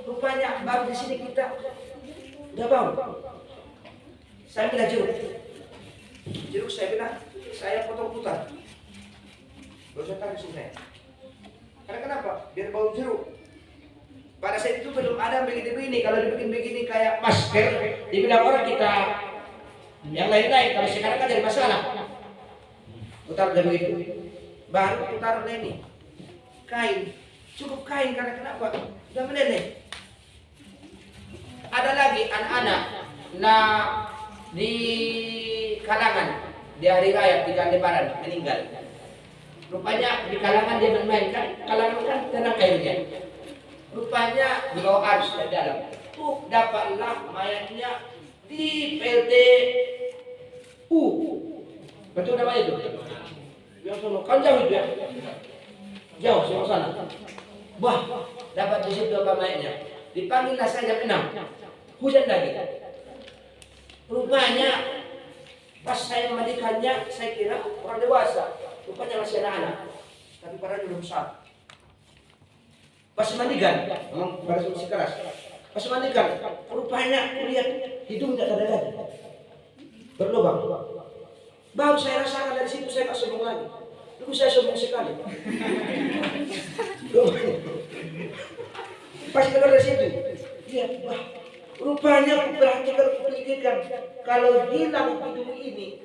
rupanya baru di sini kita udah bau. Saya bilang jeruk saya bilang saya potong putar, baru saya taruh sini. Karena kenapa? Biar bau jeruk. Pada saat itu belum ada begini-begini. Kalau dibikin begini kayak masker, dibilang orang kita yang lain-lain. Kalau sekarang kan jadi masalah. Putar udah begitu, baru putar ini kain, cukup kain. Karena kenapa? Udah meleleh. Ada lagi anak-anak nah di kalangan di hari raya di Lebaran meninggal. Rupanya di kalangan dia bermain kan, kalangan kan tenang kainnya. Rupanya di bawah arus di dalam. Dapatlah mayatnya di PLTU. Betul namanya itu? Yang sono kan jauh itu ya. Jauh sama sana. Wah, dapat di situ apa mayatnya. Dipanggillah saya jam 6. Hujan lagi. Rupanya pas saya memandikannya, saya kira orang dewasa. Rupanya masih anak-anak. Tapi padahal belum besar. Pas mandikan, pada solusi keras. Pas mandikan, rupanya lihat hidung tidak ada lagi, berlubang. Baru saya rasakan dari situ saya tak sombong lagi. Dulu saya sombong sekali. Pas keluar dari situ, lihat, wah, rupanya perhatikan pikirkan kalau hilang hidung ini,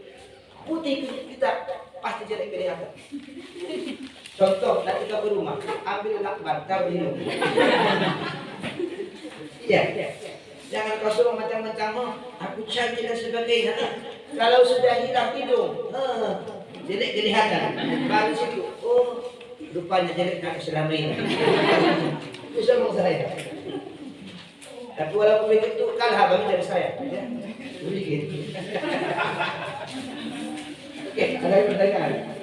putih kita pasti jadi kelihatan. Contoh, nanti ke rumah, ambil lakban, taruh minum. Iya, jangan kau suruh macam-macam, aku cantik dan sebagainya. Kalau sudah hilang hidung, jelek kelihatan. Baru situ, oh, rupanya jelek nak selama ini. Itu sama saya. Tapi walaupun begitu, kalah bagi dari saya. Ya, begitu. Oke, ada pertanyaan?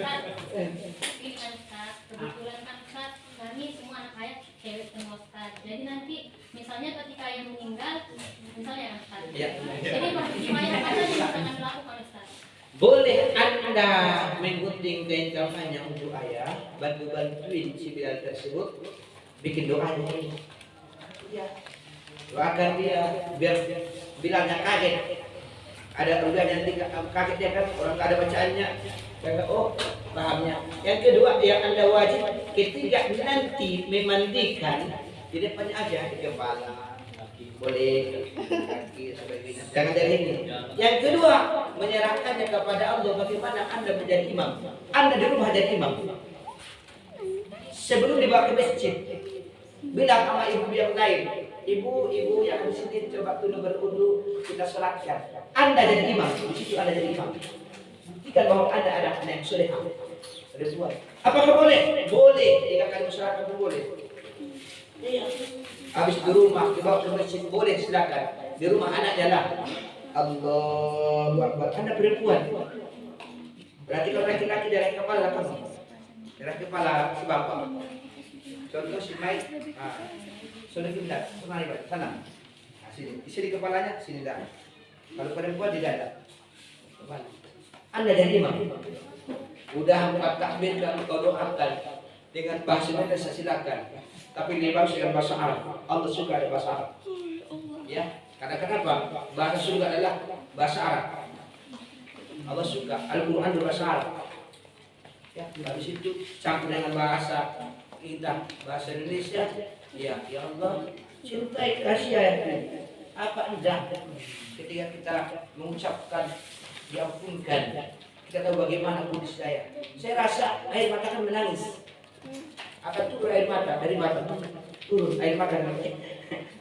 Kebetulan kan Ustaz, kami semua anak ayah cewek semua Ustaz. Jadi nanti misalnya ketika yang meninggal, misalnya Ustaz.
Ya.
Jadi supaya apa yang akan dilakukan Ustaz?
Boleh Anda menggunting kain kafannya untuk ayah, bantuin si Bilal tersebut, bikin doanya. Ya. Doakan dia biar Bilalnya kaget. Ada udah nanti kaget dia kan, orang ada bacaannya. Kata, oh pahamnya. Yang kedua yang Anda wajib ketika nanti memandikan di depannya aja di kepala, boleh kaki sebagainya. Jangan dari ini. Yang kedua menyerahkannya kepada Allah bagaimana Anda menjadi imam. Anda di rumah jadi imam. Sebelum dibawa ke masjid, bilang sama ibu yang lain, Ibu-ibu yang di sini coba dulu berudu, kita sholatkan. Anda jadi imam, di situ Anda jadi imam. Buktikan bahwa Anda ada anak yang soleh. Apakah boleh? Boleh. Jika kalian masyarakat boleh. Iya. Habis di rumah dibawa ke masjid boleh, silakan. Di rumah anak jalan. Allahu Akbar. Anda perempuan. Berarti kalau laki-laki dari kepala kamu. Dari kepala si bapak. Contoh si Mai. Sudah kita sana. Sini. Di kepalanya, sini dah. Kalau perempuan di dada. Anda jadi imam. Udah 4 takbir kalau kau doakan dengan bahasa Indonesia silakan. Tapi di dengan bahasa Arab. Allah suka ada bahasa Arab. Ya, karena kenapa? Bahasa surga adalah bahasa Arab. Allah suka Al-Quran berbahasa Arab. Ya, habis itu campur dengan bahasa kita, bahasa Indonesia. Ya, ya Allah, cintai kasih ayatmu. Apa enggak? Ketika kita mengucapkan diampunkan, kita tahu bagaimana kondisi saya. Saya rasa air mata kan menangis. Akan turun air mata dari mata. Turun air mata dari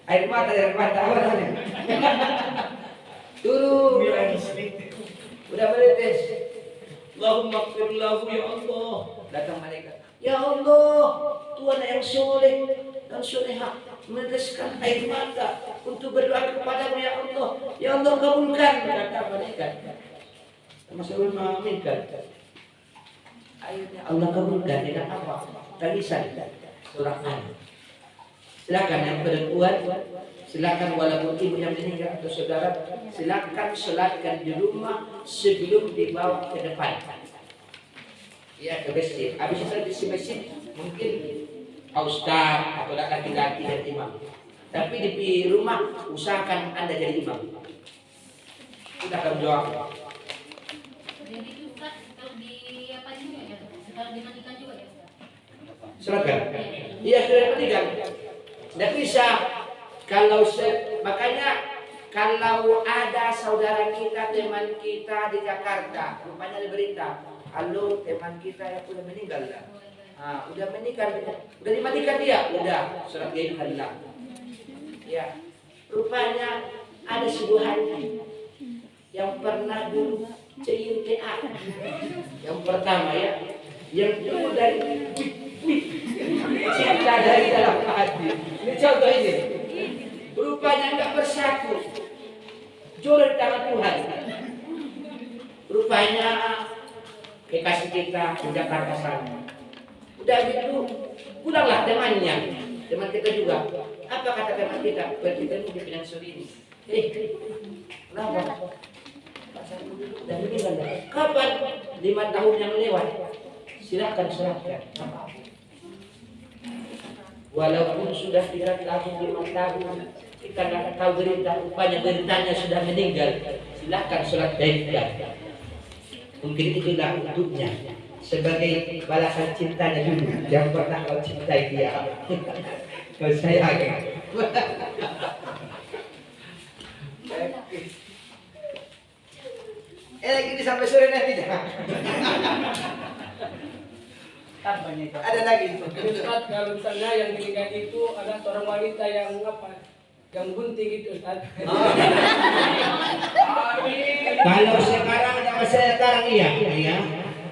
air mata dari mata. Apa namanya? Turun. Udah menetes. Allahumma ighfir lahu ya Allah. Datang malaikat. Ya Allah, Tuhan yang soleh dan solehah, meneteskan air mata untuk berdoa kepadamu ya Allah. Ya Allah kabulkan, kata malaikat. Masalah mengaminkan. Akhirnya Allah kabulkan dengan apa? Tangisan surah An. Silakan yang perempuan, silakan walaupun ibu yang meninggal atau saudara, silakan sholatkan di rumah sebelum dibawa ke depan. Ya, ke masjid. Habis itu di masjid mungkin ustaz atau laki-laki dan imam. Tapi di rumah usahakan Anda jadi imam. Kita akan jawab.
Jadi itu Ustaz, kalau di apa juga ya? Kalau dimandikan juga ya Ustaz?
Silakan. Iya, sudah dimandikan. Tidak bisa. Makanya kalau ada saudara kita, teman kita di Jakarta, rupanya ada berita, halo teman kita yang sudah meninggal lah. Udah meninggal, udah dimandikan dia, udah surat gaib hilang. Ya, rupanya ada sebuah haji yang pernah dulu CITA. Yang pertama ya, yang dulu dari cinta dari dalam hati. Ini contoh ini. Rupanya enggak bersatu. Jurus tangan Tuhan. Rupanya kekasih kita di Jakarta sana. Udah gitu, pulanglah temannya. Teman kita juga. Apa kata teman kita? Berkita di bidang suri ini. Kenapa? Dan meninggal. Kapan? 5 tahun yang lewat. Silakan. Walaupun sudah 3 tahun, 5 tahun, kita nggak tahu berita. Rupanya beritanya sudah meninggal. Silakan sholat gaibkan. Mungkin itulah untuknya sebagai balasan cintanya dulu yang pernah kau cintai dia. Kau sayang. Lagi sampai sore nanti dah. Ada lagi.
Ustaz, kalau misalnya yang meninggal itu ada seorang wanita yang apa? Yang gunting gitu Ustaz.
Kalau sekarang zaman sekarang iya.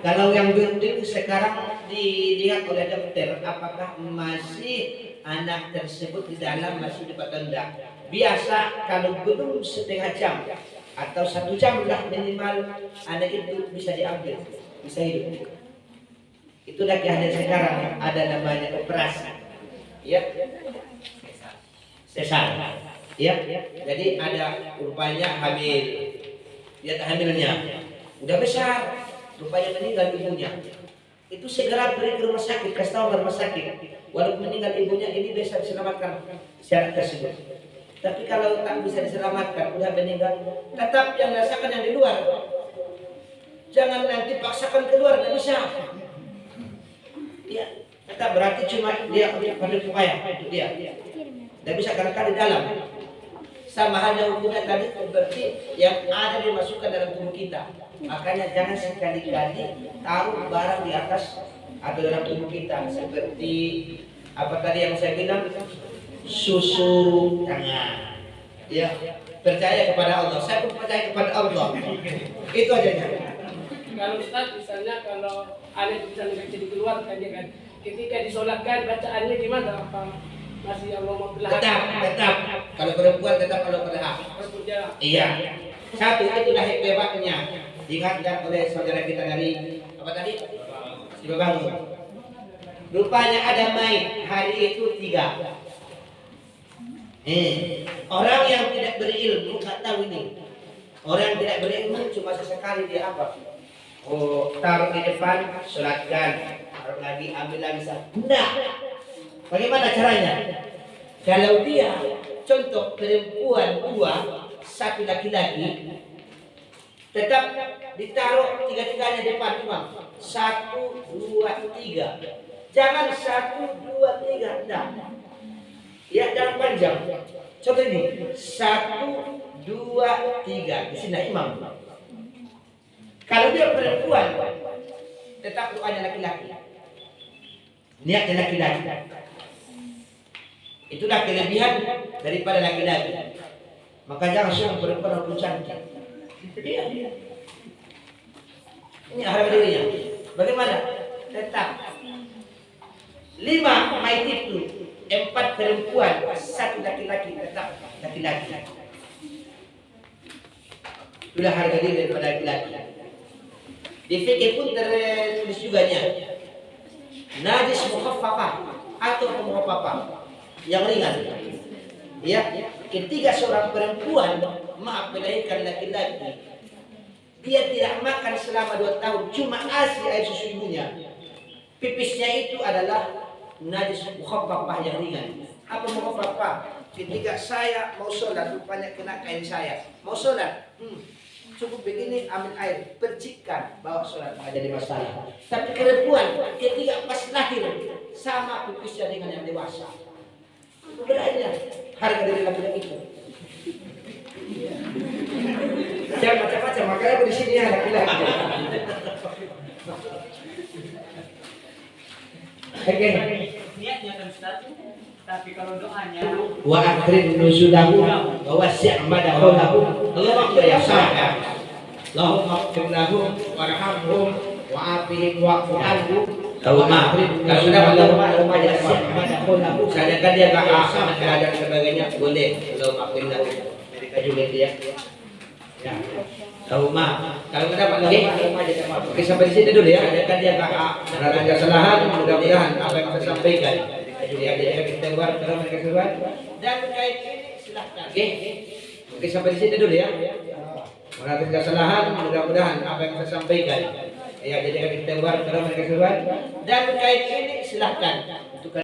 Kalau yang gunting sekarang dilihat oleh dokter apakah masih anak tersebut di dalam masih dapat tanda. Biasa kalau belum setengah jam atau 1 jam lah minimal anak itu bisa diambil, bisa hidup. Itulah keadaan sekarang ada namanya operasi. Ya. Sesar. Ya. Jadi ada rupanya hamil. Lihat hamilnya. Udah besar. Rupanya meninggal ibunya. Itu segera pergi ke rumah sakit, kasih tahu ke rumah sakit. Walaupun meninggal ibunya ini bisa diselamatkan syarat tersebut. Tapi kalau tak bisa diselamatkan, udah meninggal, tetap yang rasakan yang di luar. Jangan nanti paksakan keluar, tidak bisa. Ya, tetap berarti cuma dia pada upaya itu dia. Tidak bisa karena di dalam. Sama halnya hukumnya tadi berarti yang ada dimasukkan dalam tubuh kita. Makanya jangan sekali-kali taruh barang di atas atau dalam tubuh kita seperti apa tadi yang saya bilang susu jangan. Ya, percaya kepada Allah. Saya pun percaya kepada Allah. Itu aja.
Kalau Ustaz misalnya kalau anak itu misalnya nggak jadi keluar kan dia kan ketika disolatkan bacaannya gimana, apa masih Allah mau berlahan?
Tetap. Kalau perempuan tetap kalau berhak. Iya. Satu itulah hebatnya. Diingatkan oleh saudara kita dari apa tadi? Si Bangun. Rupanya ada main hari itu 3. Orang yang tidak berilmu nggak tahu ini. Orang yang tidak berilmu cuma sesekali dia apa? Oh, taruh di depan, sholatkan, taruh lagi, ambil lagi. Nah, bagaimana caranya? Kalau dia contoh perempuan 2, 1 laki-laki, tetap ditaruh 3-3-nya depan imam. 1, 2, 3. Jangan 1, 2, 3. Nah. Ya, jangan panjang. Contoh ini 1, 2, 3. Di sini imam. Kalau dia perempuan, tetap doanya laki-laki. Niatnya laki-laki. Itulah kelebihan daripada laki-laki. Maka jangan semua perempuan pun cantik. Iya. Ini harga dirinya. Bagaimana? Tetap 5 mayit itu, 4 perempuan, 1 laki-laki, tetap laki-laki. Itulah harga diri daripada laki-laki. Di fikih pun tertulis juga najis mukhaffafah atau mukhaffafah yang ringan. Ya, ketika seorang perempuan melahirkan laki-laki, dia tidak makan selama 2 tahun, cuma ASI air susu ibunya. Pipisnya itu adalah najis mukhaffafah yang ringan. Apa mukhaffafah? Ketika saya mau sholat, rupanya kena kain saya. Mau sholat, cukup begini, ambil air, percikkan, bawa sholat, nggak jadi masalah. Tapi perempuan ketika pas lahir sama pipisnya dengan yang dewasa. Itu bedanya harga diri laki-laki itu. Jangan macam-macam, makanya di sini ya laki-laki. Oke.
Niatnya kan Ustaz, tapi kalau doanya
Wa akrim nuzulahu wa wasi' madakhulahu. Allahumma ya sa'a. Allahumma akrim lahum warhamhum wa afihim wa'fu anhum. Allahumma kalau sudah Allahumma ya sa'a madakhulahu. Sedangkan dia enggak sama dan sebagainya boleh. Allahumma akrim lahum. Mereka juga dia. Ya. Allahumma kalau kita lagi oke sampai di sini dulu ya. Sedangkan dia enggak ada kesalahan, mudah-mudahan apa yang saya sampaikan jadi kita buat kalau mereka keluar dan terkait ini silahkan. Oke sampai di sini dulu ya. Mengatur kesalahan, mudah-mudahan apa yang saya sampaikan ya jadi kita buat kalau mereka keluar dan terkait ini silahkan.